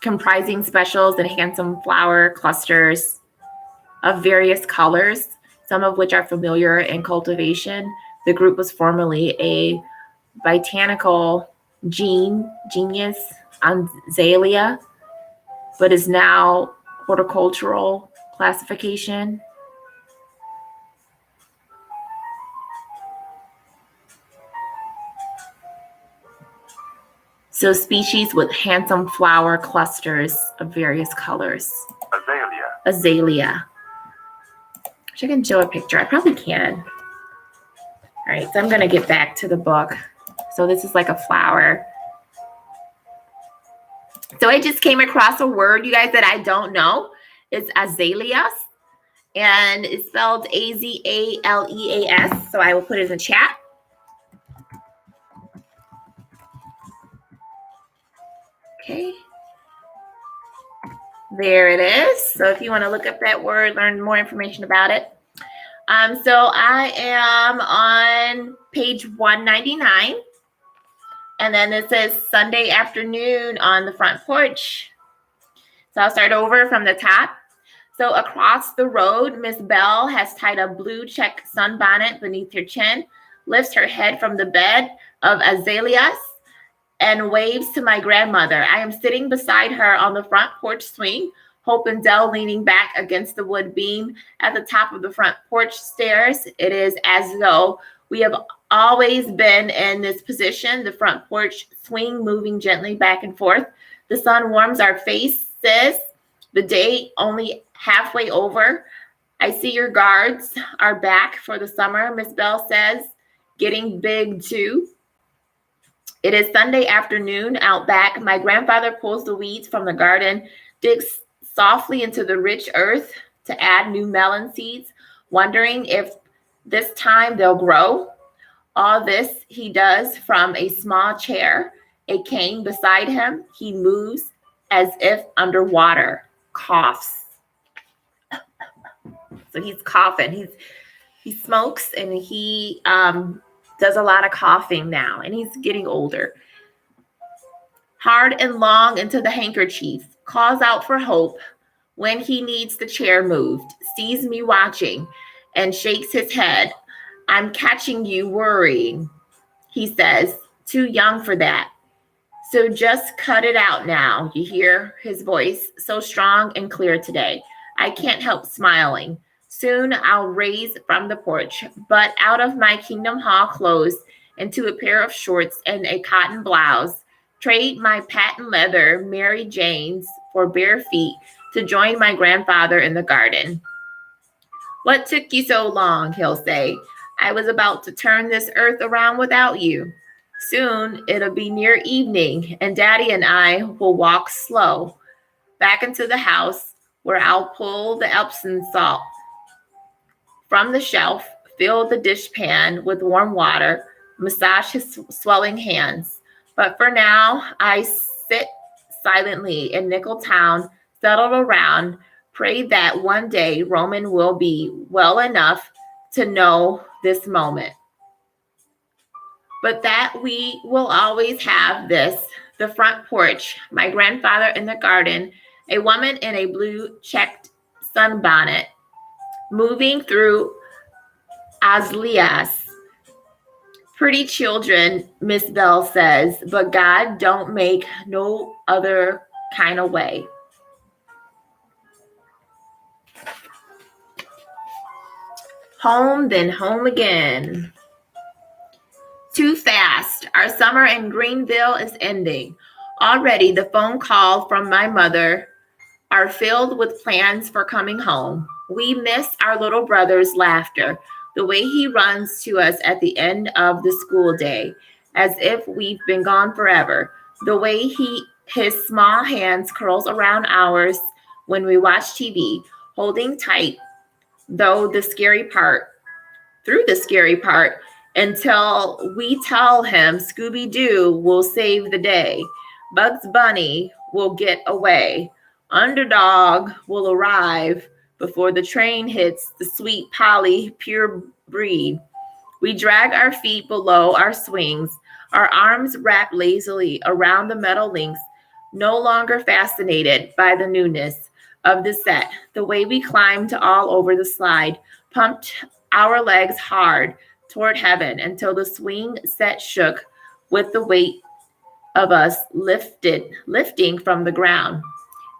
comprising specials and handsome flower clusters of various colors, some of which are familiar in cultivation. The group was formerly a botanical genus Azalea, but is now horticultural classification. So species with handsome flower clusters of various colors. Azalea. Wish I can show a picture. I probably can. All right, so I'm going to get back to the book. So this is like a flower. So I just came across a word, you guys, that I don't know. It's azaleas, and it's spelled Azaleas. So I will put it in the chat. Okay. There it is. So if you want to look up that word, learn more information about it. So I am on page 199. And then it says Sunday afternoon on the front porch. So I'll start over from the top. So across the road, Miss Bell has tied a blue check sunbonnet beneath her chin, lifts her head from the bed of azaleas, and waves to my grandmother. I am sitting beside her on the front porch swing, Hope and Dell leaning back against the wood beam at the top of the front porch stairs. It is as though we have always been in this position, the front porch swing moving gently back and forth. The sun warms our faces, the day only halfway over. I see your guards are back for the summer, Miss Bell says, getting big too. It is Sunday afternoon out back. My grandfather pulls the weeds from the garden, digs softly into the rich earth to add new melon seeds, wondering if this time they'll grow. All this he does from a small chair, a cane beside him. He moves as if underwater, coughs. So he's coughing. He smokes and he does a lot of coughing now, and he's getting older. Hard and long into the handkerchief, calls out for Hope when he needs the chair moved, sees me watching and shakes his head. I'm catching you worrying, he says, too young for that. So just cut it out now. You hear his voice so strong and clear today. I can't help smiling. Soon I'll raise from the porch, but out of my Kingdom Hall clothes into a pair of shorts and a cotton blouse, trade my patent leather Mary Jane's for bare feet to join my grandfather in the garden. What took you so long, he'll say. I was about to turn this earth around without you. Soon it'll be near evening, and Daddy and I will walk slow back into the house where I'll pull the Epsom salt from the shelf, fill the dishpan with warm water, massage his swelling hands. But for now, I sit silently in Nickel Town, settled around, pray that one day Roman will be well enough to know this moment. But that we will always have this, the front porch, my grandfather in the garden, a woman in a blue checked sunbonnet, moving through azaleas. Pretty children, Miss Bell says, but God don't make no other kind of way. Home, then home again. Too fast. Our summer in Greenville is ending. Already the phone call from my mother are filled with plans for coming home. We miss our little brother's laughter, the way he runs to us at the end of the school day, as if we've been gone forever, the way his small hands curls around ours when we watch TV, holding tight through the scary part, until we tell him Scooby-Doo will save the day, Bugs Bunny will get away, Underdog will arrive before the train hits the sweet Polly pure breed. We drag our feet below our swings, our arms wrap lazily around the metal links, no longer fascinated by the newness of the set, the way we climbed all over the slide, pumped our legs hard toward heaven until the swing set shook with the weight of us lifting from the ground.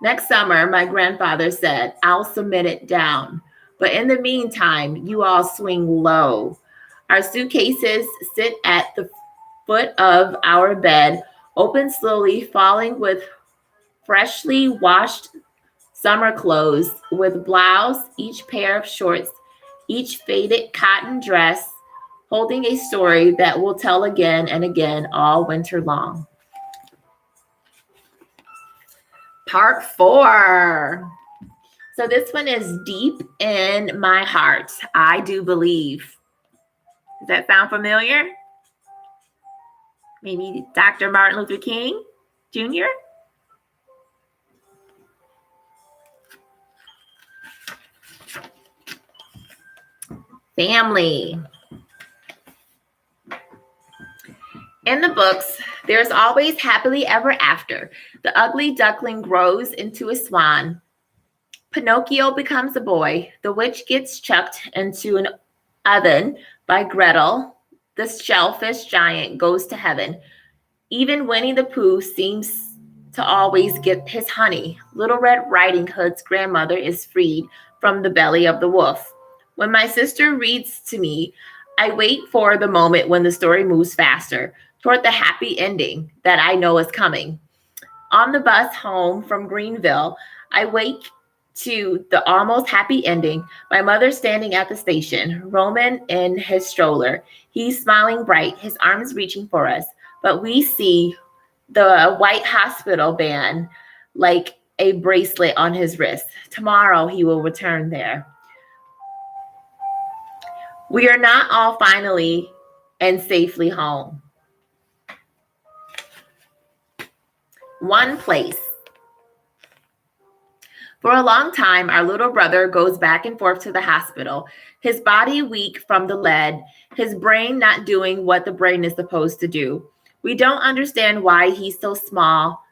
Next summer, my grandfather said, I'll submit it down. But in the meantime, you all swing low. Our suitcases sit at the foot of our bed, open slowly, falling with freshly washed summer clothes, with blouse, each pair of shorts, each faded cotton dress, holding a story that we'll tell again and again all winter long. Part 4. So this one is deep in my heart. I do believe. Does that sound familiar? Maybe Dr. Martin Luther King Jr.? Family. In the books, there's always happily ever after. The ugly duckling grows into a swan. Pinocchio becomes a boy. The witch gets chucked into an oven by Gretel. The shellfish giant goes to heaven. Even Winnie the Pooh seems to always get his honey. Little Red Riding Hood's grandmother is freed from the belly of the wolf. When my sister reads to me, I wait for the moment when the story moves faster toward the happy ending that I know is coming. On the bus home from Greenville, I wake to the almost happy ending. My mother standing at the station, Roman in his stroller. He's smiling bright, his arms reaching for us. But we see the white hospital band like a bracelet on his wrist. Tomorrow he will return there. We are not all finally and safely home. One place. For a long time, our little brother goes back and forth to the hospital, his body weak from the lead, his brain not doing what the brain is supposed to do. We don't understand why he's so small.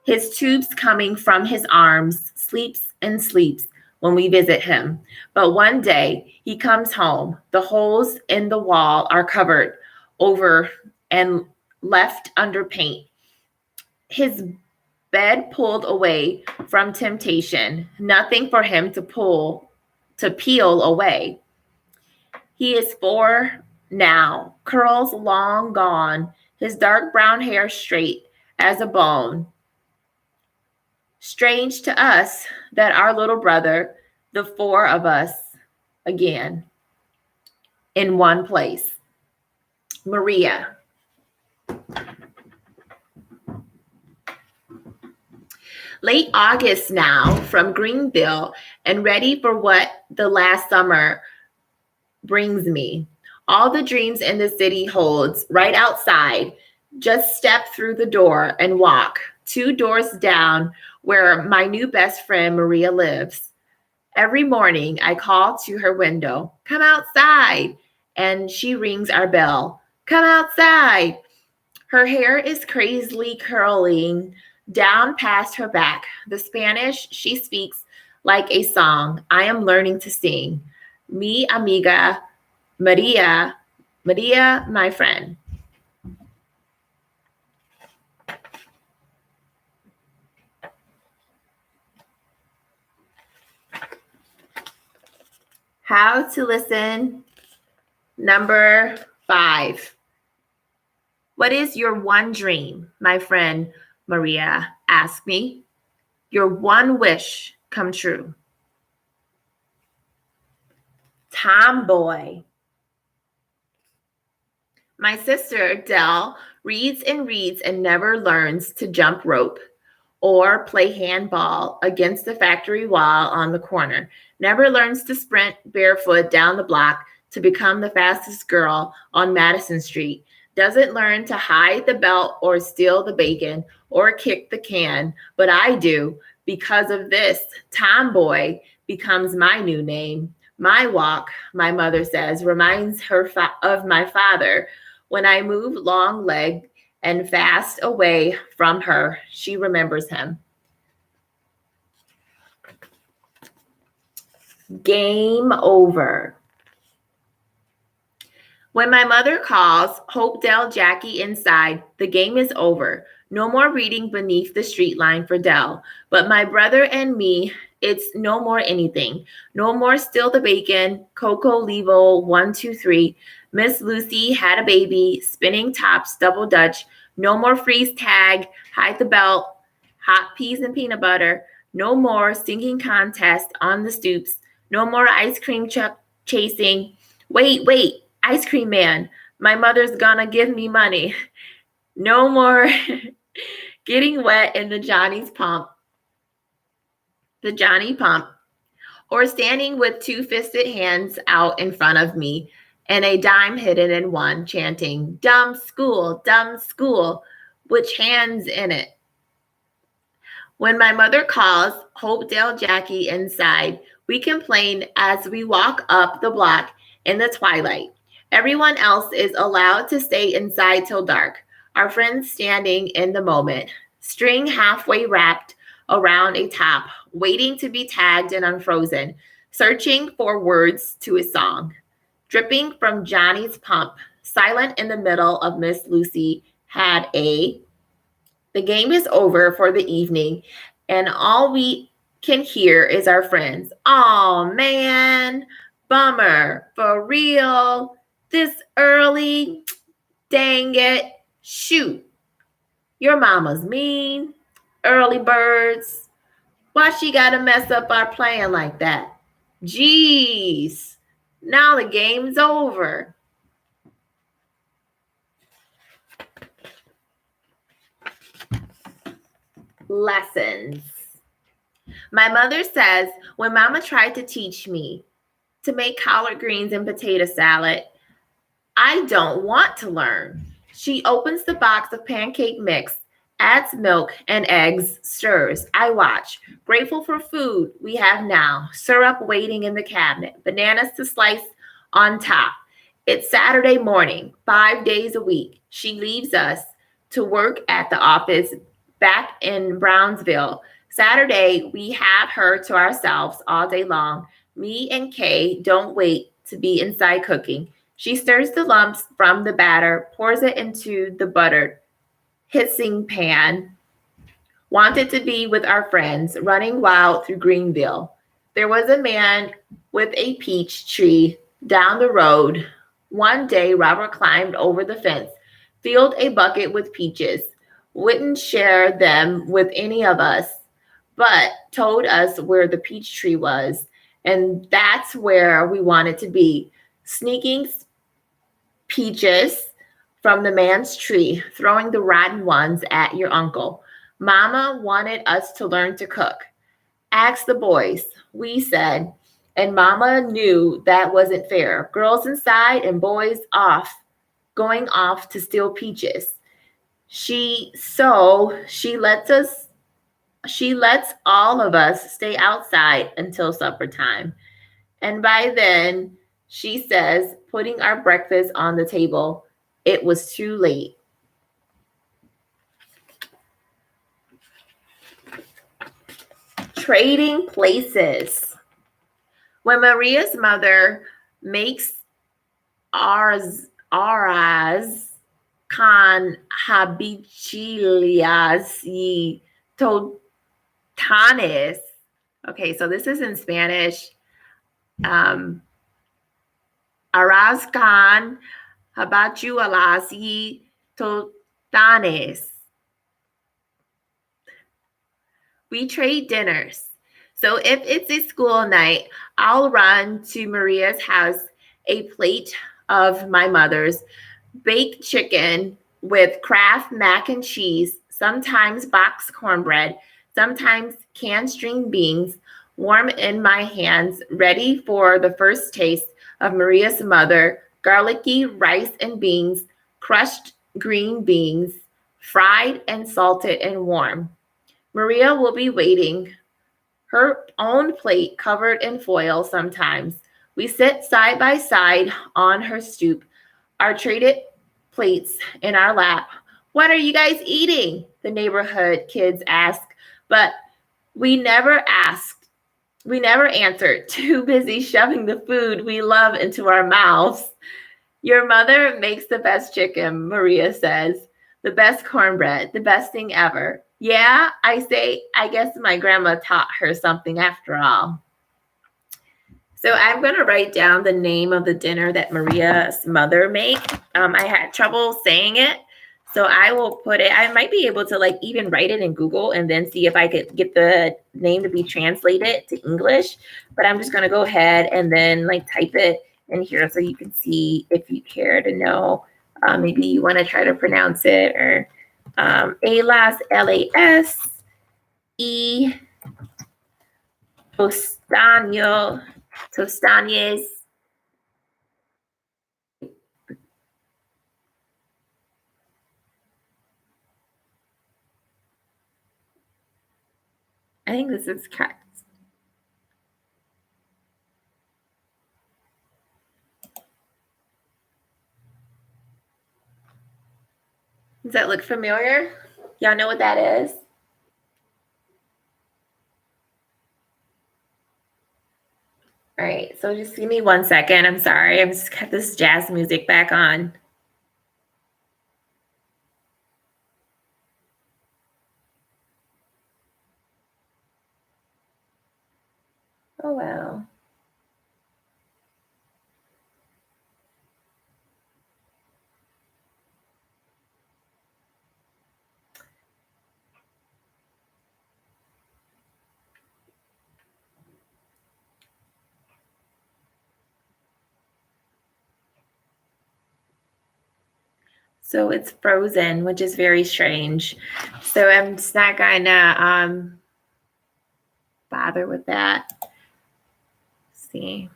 His tubes coming from his arms, sleeps and sleeps when we visit him. But one day he comes home. The holes in the wall are covered over and left under paint. His bed pulled away from temptation, nothing for him to peel away. He is 4 now, curls long gone, his dark brown hair straight as a bone. Strange to us that our little brother, the 4 of us, again, in one place. Maria. Late August now from Greenville and ready for what the last summer brings me. All the dreams in the city holds right outside. Just step through the door and walk 2 doors down where my new best friend Maria lives. Every morning I call to her window, come outside, and she rings our bell, come outside. Her hair is crazily curling down past her back. The Spanish she speaks like a song I am learning to sing. Mi amiga, Maria, Maria, my friend. How to listen. Number 5. What is your one dream? My friend Maria asked me. Your one wish come true. Tomboy. My sister Dell reads and never learns to jump rope or play handball against the factory wall on the corner. Never learns to sprint barefoot down the block to become the fastest girl on Madison Street. Doesn't learn to hide the belt or steal the bacon or kick the can, but I do. Because of this, Tomboy becomes my new name. My walk, my mother says, reminds her of my father. When I move long-legged and fast away from her, she remembers him. Game over. When my mother calls, Hopedale Jackie inside, the game is over. No more reading beneath the street line for Dell. But my brother and me, it's no more anything. No more steal the bacon, Coco Levo, 1, 2, 3. Miss Lucy had a baby, spinning tops, double dutch. No more freeze tag, hide the belt, hot peas and peanut butter. No more singing contest on the stoops. No more ice cream truck chasing. Wait, ice cream man, my mother's gonna give me money. No more getting wet in the Johnny Pump, or standing with 2 fisted hands out in front of me and a dime hidden in one, chanting, dumb school, which hand's in it? When my mother calls Hopedale Jackie inside, we complain as we walk up the block in the twilight. Everyone else is allowed to stay inside till dark. Our friends standing in the moment, string halfway wrapped around a top, waiting to be tagged and unfrozen, searching for words to a song. Dripping from Johnny's pump, silent in the middle of Miss Lucy had a the game is over for the evening, and all we can hear is our friends. Oh man, bummer, for real, this early, dang it, shoot, your mama's mean, early birds, why she gotta mess up our plan like that? Jeez, now the game's over. Lessons. My mother says when mama tried to teach me to make collard greens and potato salad, I don't want to learn. She opens the box of pancake mix, adds milk and eggs, stirs. I watch, grateful for food we have now, syrup waiting in the cabinet, bananas to slice on top. It's Saturday morning, 5 days a week. She leaves us to work at the office back in Brownsville. Saturday, we have her to ourselves all day long. Me and Kay don't wait to be inside cooking. She stirs the lumps from the batter, pours it into the buttered, hissing pan. Wanted to be with our friends, running wild through Greenville. There was a man with a peach tree down the road. One day, Robert climbed over the fence, filled a bucket with peaches, wouldn't share them with any of us, but told us where the peach tree was, and that's where we wanted to be. Sneaking peaches from the man's tree, throwing the rotten ones at your uncle. Mama wanted us to learn to cook. Ask the boys, we said, and Mama knew that wasn't fair. Girls inside and boys off, going off to steal peaches. She lets all of us stay outside until supper time. And by then, she says, putting our breakfast on the table, it was too late. Trading places. When Maria's mother makes ours con habitualias y totanes. Okay, so this is in Spanish. Arroz con habitualas y totanes. We trade dinners. So if it's a school night, I'll run to Maria's house a plate of my mother's baked chicken with Kraft mac and cheese, sometimes boxed cornbread, sometimes canned string beans, warm in my hands, ready for the first taste of Maria's mother, garlicky rice and beans, crushed green beans, fried and salted and warm. Maria will be waiting, her own plate covered in foil sometimes. We sit side by side on her stoop, our traded plates in our lap. What are you guys eating? The neighborhood kids ask, but we never answered, too busy shoving the food we love into our mouths. Your mother makes the best chicken, Maria says. The best cornbread, the best thing ever. Yeah, I say, I guess my grandma taught her something after all. So I'm going to write down the name of the dinner that Maria's mother made. I had trouble saying it, so I will put it. I might be able to even write it in Google and then see if I could get the name to be translated to English. But I'm just going to go ahead and then type it in here so you can see if you care to know. Maybe you want to try to pronounce it, or Alas, Las, E, Tostaño, Tostañes. I think this is correct. Does that look familiar? Y'all know what that is? All right, so just give me 1 second. I'm sorry. I'm just got this jazz music back on. Oh, wow. So it's frozen, which is very strange. So I'm just not gonna bother with that. Let's see.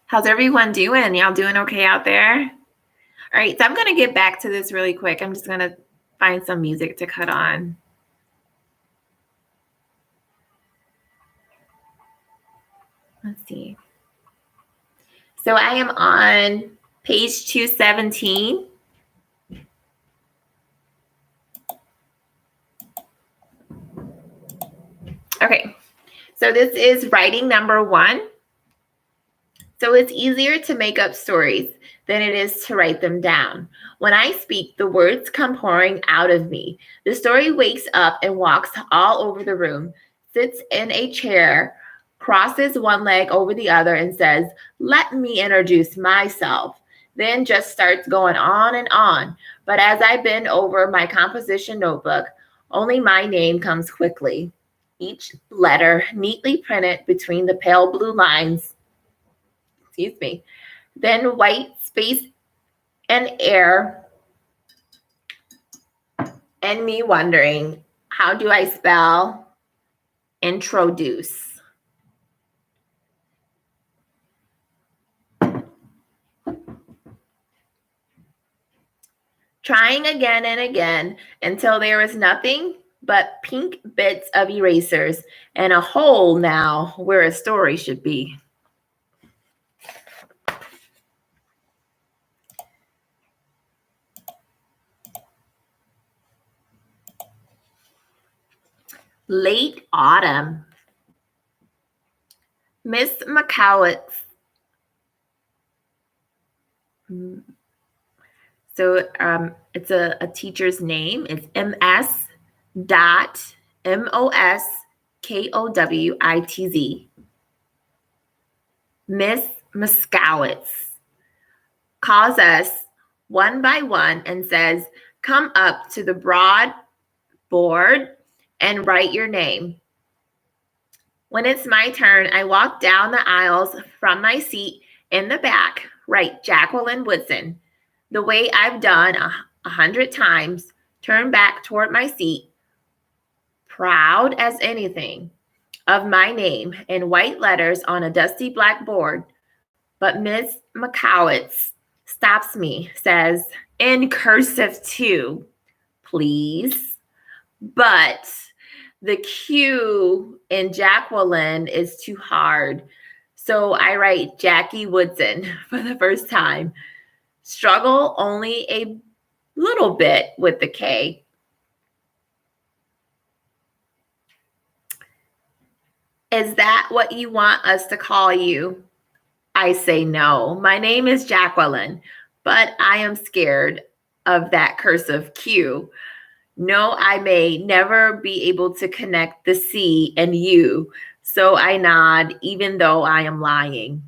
How's everyone doing? Y'all doing okay out there? All right, so I'm gonna get back to this really quick. I'm just gonna find some music to cut on. Let's see. So I am on page 217. Okay, so this is writing number 1. So it's easier to make up stories than it is to write them down. When I speak, the words come pouring out of me. The story wakes up and walks all over the room, sits in a chair, crosses one leg over the other, and says, "Let me introduce myself." Then just starts going on and on. But as I bend over my composition notebook, only my name comes quickly. Each letter neatly printed between the pale blue lines, excuse me, then white space and air, and me wondering, how do I spell introduce? Trying again and again until there is nothing but pink bits of erasers and a hole now where a story should be. Late autumn. Miss McCowitz. So it's a teacher's name. It's MS.MOSKOWITZ. Miss Moskowitz calls us one by one and says, "Come up to the broad board and write your name." When it's my turn, I walk down the aisles from my seat in the back, write Jacqueline Woodson, the way I've done 100 times, turn back toward my seat, proud as anything of my name in white letters on a dusty blackboard. But Miss McCowitz stops me, says, "In cursive too, please." But the Q in Jacqueline is too hard. So I write Jackie Woodson for the first time. Struggle only a little bit with the K. Is that what you want us to call you? I say no. My name is Jacqueline, but I am scared of that cursive Q. No, I may never be able to connect the C and U, so I nod even though I am lying.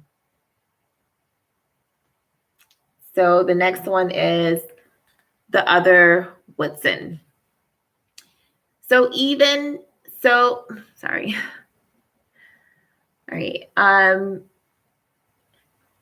So the next one is the other Woodson. Sorry. All right.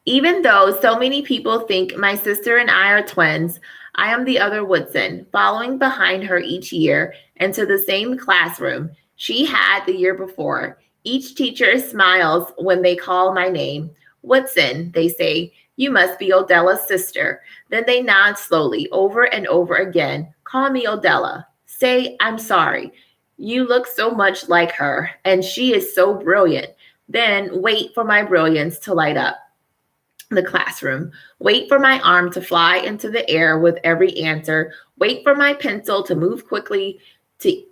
Even though so many people think my sister and I are twins, I am the other Woodson, following behind her each year into the same classroom she had the year before. Each teacher smiles when they call my name. "Woodson," they say, "you must be Odella's sister." Then they nod slowly over and over again. "Call me Odella. Say, I'm sorry. You look so much like her, and she is so brilliant." Then wait for my brilliance to light up the classroom. Wait for my arm to fly into the air with every answer. Wait for my pencil to move quickly to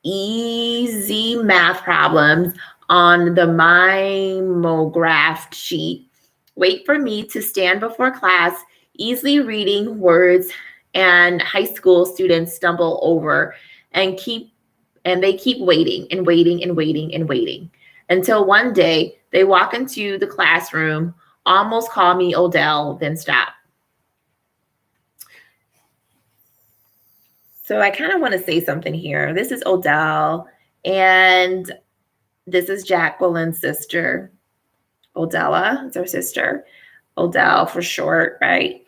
easy math problems on the mimeographed sheet. Wait for me to stand before class, easily reading words and high school students stumble over and they keep waiting and waiting and waiting and waiting. until one day they walk into the classroom, almost call me Odell, then stop. So I kind of want to say something here. This is Odell, and this is Jacqueline's sister. Odella is her sister. Odell for short, right?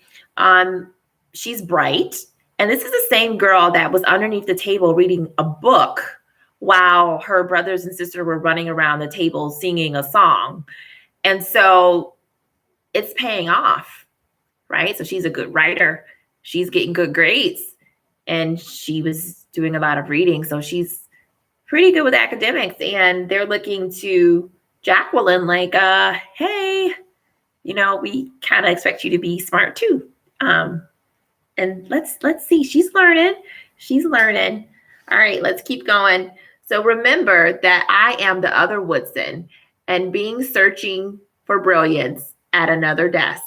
She's bright. And this is the same girl that was underneath the table reading a book while her brothers and sister were running around the table singing a song. And so it's paying off, right? So she's a good writer. She's getting good grades. And she was doing a lot of reading. So she's pretty good with academics. And they're looking to Jacqueline like, hey, we kind of expect you to be smart too. And let's see. She's learning. All right, let's keep going. So remember that I am the other Woodson and searching for brilliance at another desk.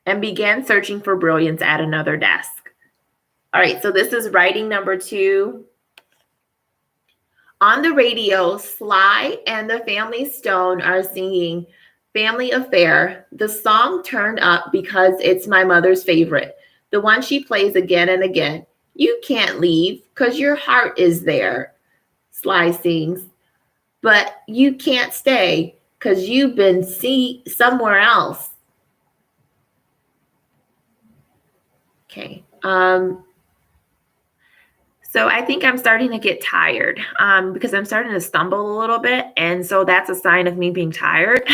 And began searching for brilliance at another desk. All right, so this is writing number 2. On the radio, Sly and the Family Stone are singing Family Affair. The song turned up because it's my mother's favorite. The one she plays again and again. You can't leave because your heart is there, Sly sings. But you can't stay because you've been somewhere else. Okay. So I think I'm starting to get tired because I'm starting to stumble a little bit. And so that's a sign of me being tired.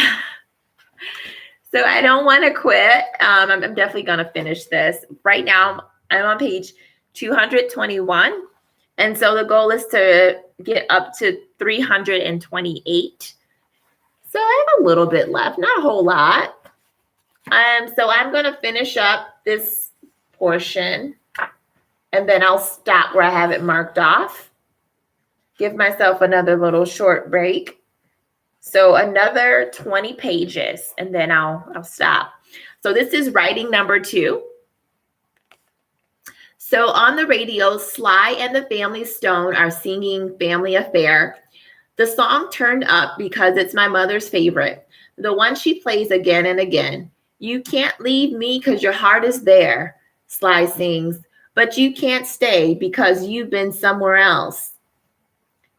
So I don't want to quit. I'm definitely going to finish this. Right now, I'm on page 221. And so the goal is to get up to 328. So I have a little bit left, not a whole lot. So I'm going to finish up this portion. And then I'll stop where I have it marked off. Give myself another little short break. So another 20 pages, and then I'll stop. So this is writing number 2. So on the radio, Sly and the Family Stone are singing Family Affair. The song turned up because it's my mother's favorite. The one she plays again and again. You can't leave me because your heart is there, Sly sings. But you can't stay because you've been somewhere else.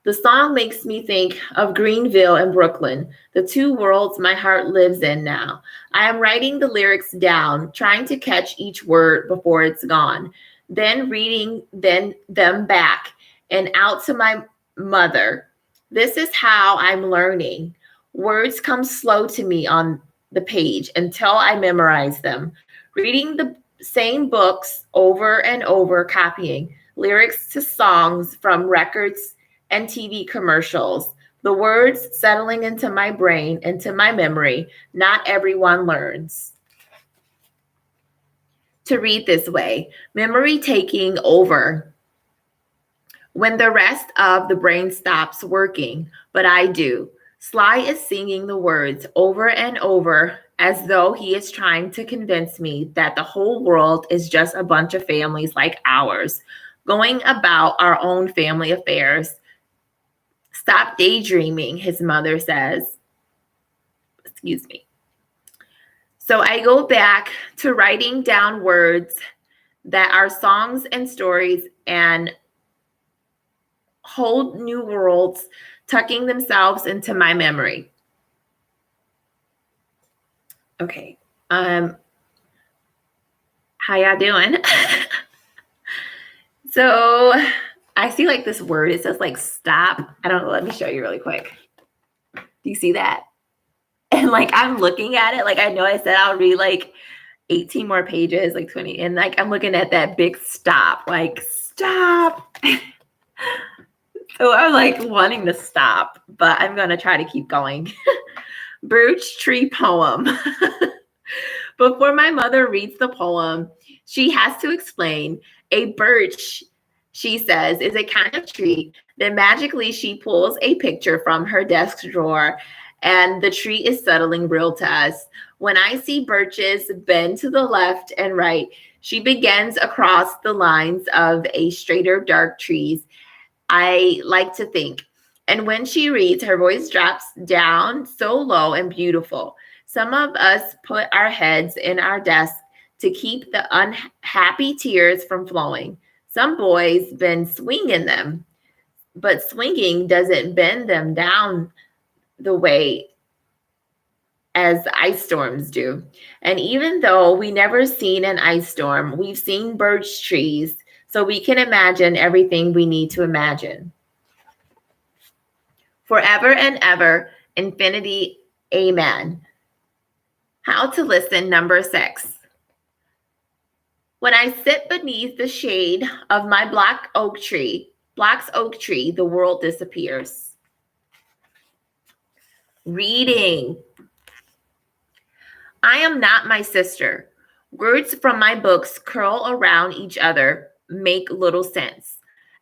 The song makes me think of Greenville and Brooklyn, the two worlds my heart lives in now. I am writing the lyrics down, trying to catch each word before it's gone, then reading them back and out to my mother. This is how I'm learning. Words come slow to me on the page until I memorize them. Reading the same books over and over, copying lyrics to songs from records and TV commercials. The words settling into my brain, into my memory. Not everyone learns to read this way. Memory taking over when the rest of the brain stops working, but I do. Sly is singing the words over and over as though he is trying to convince me that the whole world is just a bunch of families like ours, going about our own family affairs. Stop daydreaming, his mother says. Excuse me. So I go back to writing down words that are songs and stories and hold new worlds, tucking themselves into my memory. Okay. How y'all doing? So I see like this word. It says like stop. I don't know. Let me show you really quick. Do you see that? And like I'm looking at it. Like I know I said I'll read like 18 more pages, like 20. And like I'm looking at that big stop. Like stop. So I'm like wanting to stop, but I'm going to try to keep going. Birch tree poem. Before my mother reads the poem, she has to explain. A birch, she says, is a kind of tree. Then magically she pulls a picture from her desk drawer, and the tree is settling real to us. When I see birches bend to the left and right, she begins across the lines of a straighter dark trees. I like to think And when she reads, her voice drops down so low and beautiful. Some of us put our heads in our desks to keep the unhappy tears from flowing. Some boys been swinging them, but swinging doesn't bend them down the way as ice storms do. And even though we never seen an ice storm, we've seen birch trees, so we can imagine everything we need to imagine. Forever and ever, infinity, amen. How to listen, number 6. When I sit beneath the shade of my black's oak tree, the world disappears. Reading. I am not my sister. Words from my books curl around each other, make little sense,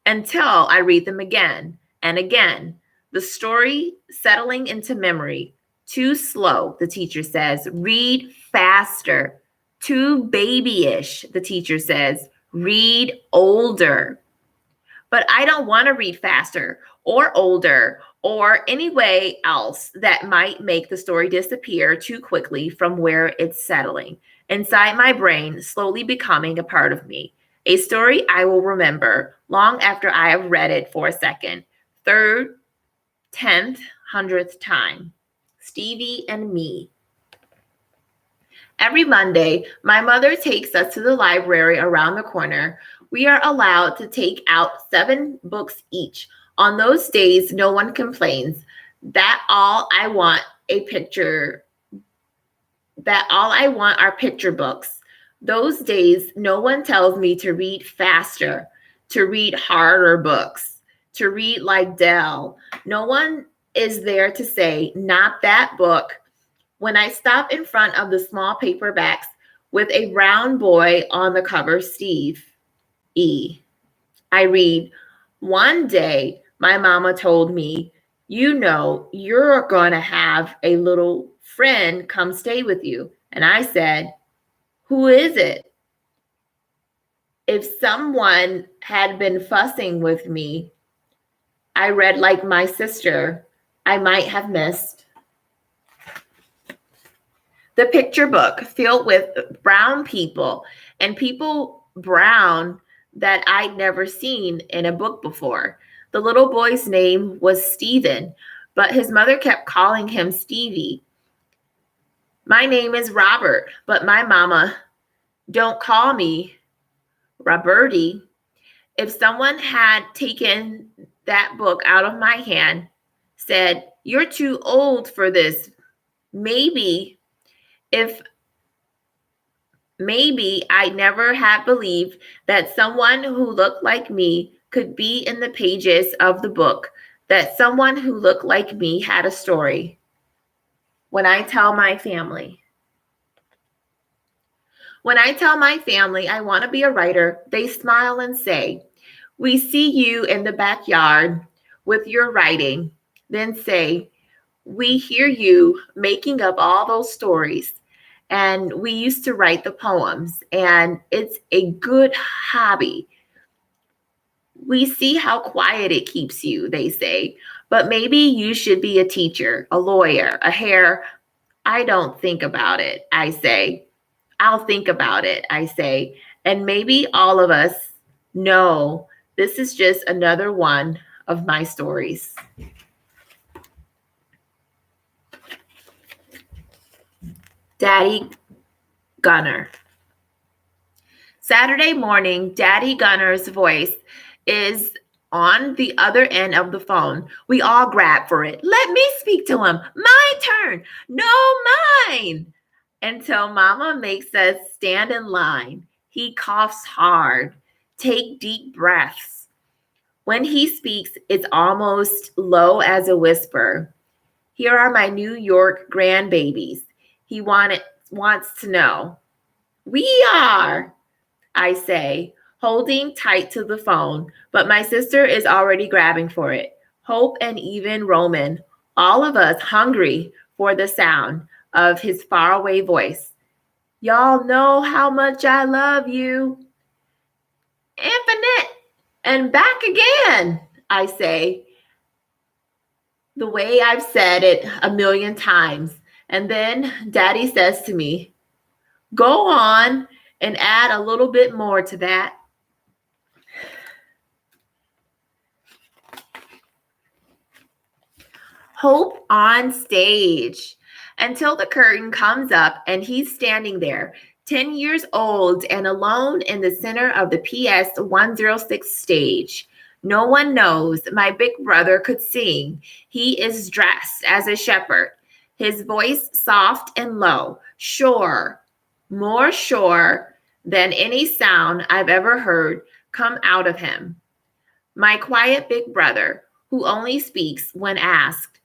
until I read them again and again. The story settling into memory. Too slow, the teacher says. Read faster. Too babyish, the teacher says. Read older. But I don't want to read faster or older or any way else that might make the story disappear too quickly from where it's settling inside my brain, slowly becoming a part of me. A story I will remember long after I have read it for a second, third, 10th, 100th time. Stevie and me. Every Monday, my mother takes us to the library around the corner. We are allowed to take out 7 books each. On those days, no one complains. That all I want are picture books. Those days, no one tells me to read faster, to read harder books, to read like Dell. No one is there to say, not that book. When I stop in front of the small paperbacks with a brown boy on the cover, Steve E., I read, one day my mama told me, you know, you're going to have a little friend come stay with you. And I said, who is it? If someone had been fussing with me, I read like my sister, I might have missed. The picture book filled with brown people and people brown that I'd never seen in a book before. The little boy's name was Stephen, but his mother kept calling him Stevie. My name is Robert, but my mama don't call me Roberty. If someone had taken that book out of my hand, said, you're too old for this, maybe I never had believed that someone who looked like me could be in the pages of the book, that someone who looked like me had a story. When I tell my family I want to be a writer, they smile and say, we see you in the backyard with your writing, then say, we hear you making up all those stories. And we used to write the poems, and it's a good hobby. We see how quiet it keeps you, they say, but maybe you should be a teacher, a lawyer, a hair. I don't think about it, I say. I'll think about it, I say. And maybe all of us know this is just another one of my stories. Daddy Gunner. Saturday morning, Daddy Gunner's voice is on the other end of the phone. We all grab for it. Let me speak to him. My turn. No, mine. Until Mama makes us stand in line. He coughs hard. Take deep breaths. When he speaks, it's almost low as a whisper. Here are my New York grandbabies. He wants to know. We are, I say, holding tight to the phone, but my sister is already grabbing for it. Hope and even Roman, all of us hungry for the sound of his faraway voice. Y'all know how much I love you. Infinite and back again, I say. the way I've said it a million times. And then Daddy says to me, go on and add a little bit more to that. Hope on stage until the curtain comes up and he's standing there, 10 years old and alone in the center of the PS 106 stage. No one knows my big brother could sing. He is dressed as a shepherd, his voice soft and low, sure, more sure than any sound I've ever heard come out of him. My quiet big brother, who only speaks when asked,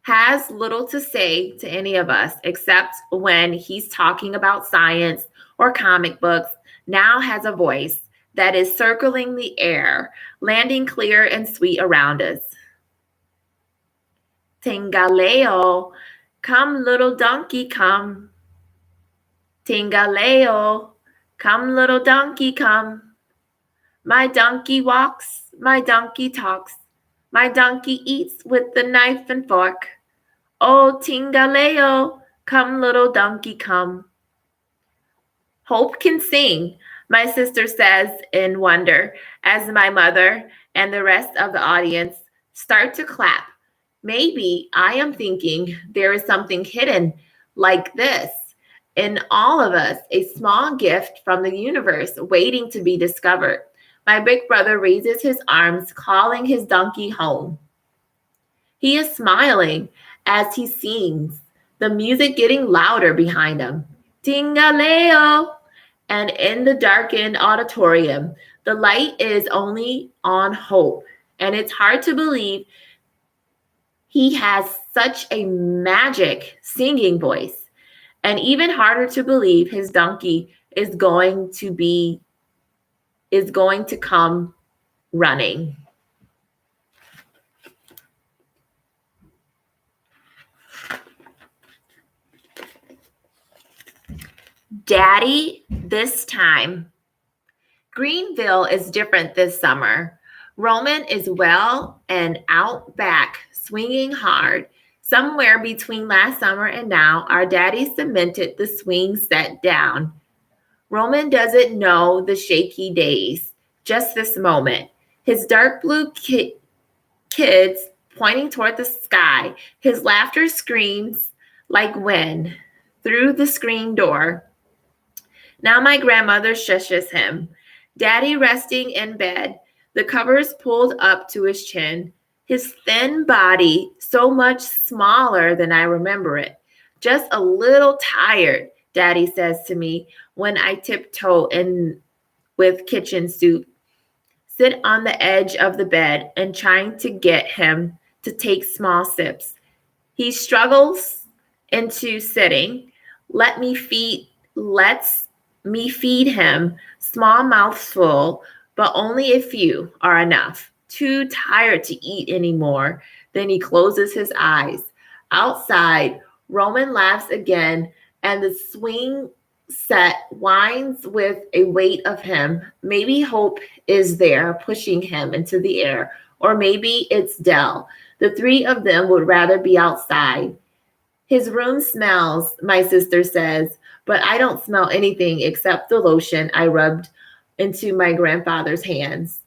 has little to say to any of us except when he's talking about science or comic books, now has a voice that is circling the air, landing clear and sweet around us. Tingaleo, come little donkey, come. Tingaleo, come little donkey, come. My donkey walks, my donkey talks, my donkey eats with the knife and fork. Oh, Tingaleo, come little donkey, come. Hope can sing, my sister says in wonder as my mother and the rest of the audience start to clap. Maybe I am thinking there is something hidden like this in all of us, a small gift from the universe waiting to be discovered. My big brother raises his arms, calling his donkey home. He is smiling as he sings, the music getting louder behind him. Tingaleo! And in the darkened auditorium, the light is only on Hope. And it's hard to believe he has such a magic singing voice. And even harder to believe his donkey is going to come running. Daddy, this time. Greenville is different this summer. Roman is well and out back, swinging hard. Somewhere between last summer and now, our daddy cemented the swing set down. Roman doesn't know the shaky days, just this moment. His dark blue kids pointing toward the sky. His laughter screams like wind through the screen door. Now my grandmother shushes him. Daddy resting in bed, the covers pulled up to his chin. His thin body so much smaller than I remember it. Just a little tired, Daddy says to me when I tiptoe in with kitchen soup. Sit on the edge of the bed and trying to get him to take small sips. He struggles into sitting. Lets me feed him, small mouthful, but only a few are enough. Too tired to eat anymore. Then he closes his eyes. Outside, Roman laughs again, and the swing set winds with a weight of him. Maybe Hope is there pushing him into the air, or maybe it's Dell. The three of them would rather be outside. His room smells, my sister says, but I don't smell anything except the lotion I rubbed into my grandfather's hands.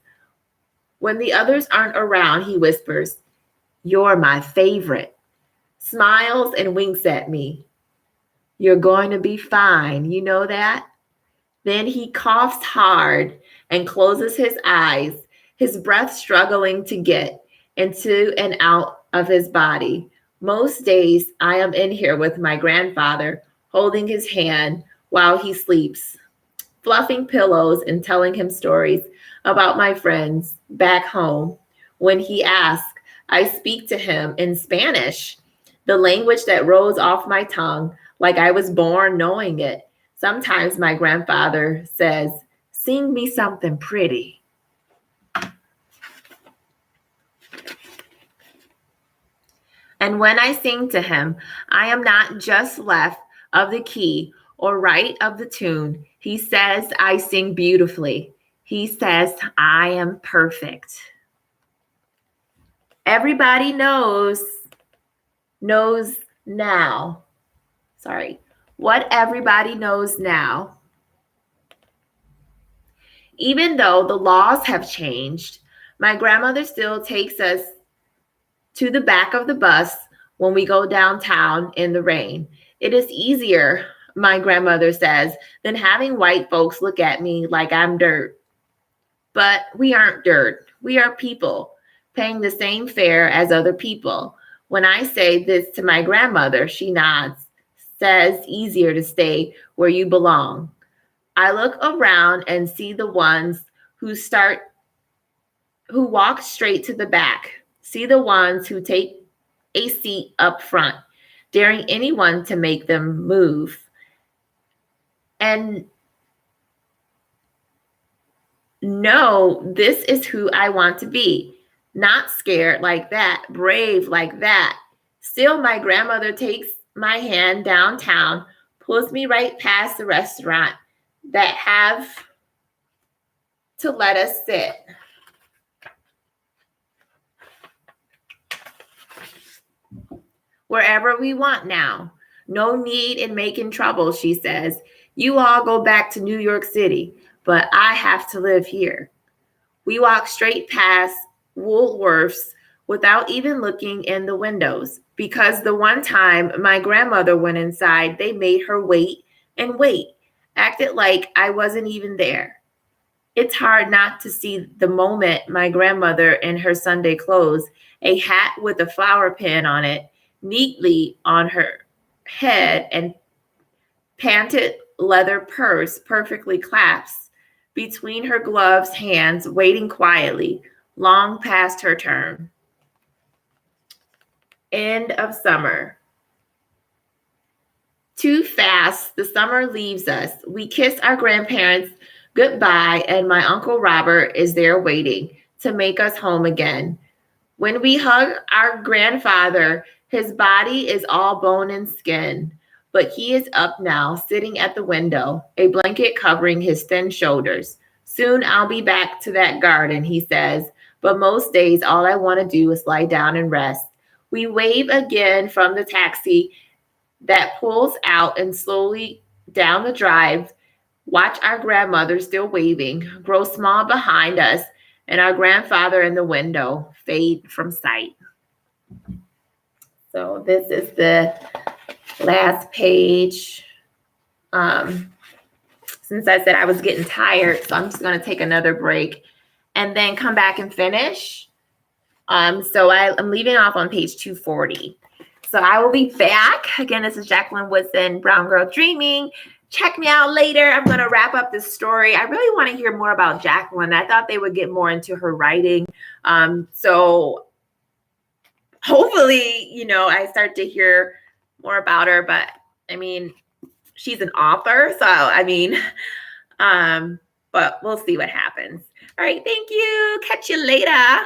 When the others aren't around, he whispers, "You're my favorite." Smiles and winks at me. "You're going to be fine, you know that?" Then he coughs hard and closes his eyes, his breath struggling to get into and out of his body. Most days I am in here with my grandfather, holding his hand while he sleeps, fluffing pillows and telling him stories about my friends back home. When he asks, I speak to him in Spanish, the language that rolls off my tongue like I was born knowing it. Sometimes my grandfather says, "Sing me something pretty." And when I sing to him, I am not just left of the key or right of the tune. He says I sing beautifully. He says I am perfect. Everybody knows knows now. Sorry. What everybody knows now. Even though the laws have changed, my grandmother still takes us to the back of the bus when we go downtown in the rain. It is easier, my grandmother says, than having white folks look at me like I'm dirt. But we aren't dirt. We are people paying the same fare as other people. When I say this to my grandmother, she nods, says easier to stay where you belong. I look around and see the ones who walk straight to the back. See the ones who take a seat up front, daring anyone to make them move. And no, this is who I want to be. Not scared like that, brave like that. Still, my grandmother takes my hand downtown, pulls me right past the restaurant that have to let us sit. Wherever we want now. No need in making trouble, she says. You all go back to New York City, but I have to live here. We walk straight past Woolworth's without even looking in the windows, because the one time my grandmother went inside, they made her wait and wait, acted like I wasn't even there. It's hard not to see the moment my grandmother in her Sunday clothes, a hat with a flower pin on it, neatly on her head, and painted leather purse perfectly clasped between her gloved hands, waiting quietly, long past her turn. End of summer. Too fast, the summer leaves us. We kiss our grandparents goodbye, and my Uncle Robert is there waiting to make us home again. When we hug our grandfather, his body is all bone and skin, but he is up now, sitting at the window, a blanket covering his thin shoulders. Soon I'll be back to that garden, he says, but most days all I want to do is lie down and rest. We wave again from the taxi that pulls out and slowly down the drive. Watch our grandmother still waving, grow small behind us, and our grandfather in the window fade from sight. So this is the last page. Since I said I was getting tired, so I'm just going to take another break and then come back and finish. So I'm leaving off on page 240. So I will be back. Again, this is Jacqueline Woodson, Brown Girl Dreaming. Check me out later. I'm going to wrap up this story. I really want to hear more about Jacqueline. I thought they would get more into her writing. So hopefully, I start to hear more about her. But I mean, she's an author. So, but we'll see what happens. All right. Thank you. Catch you later.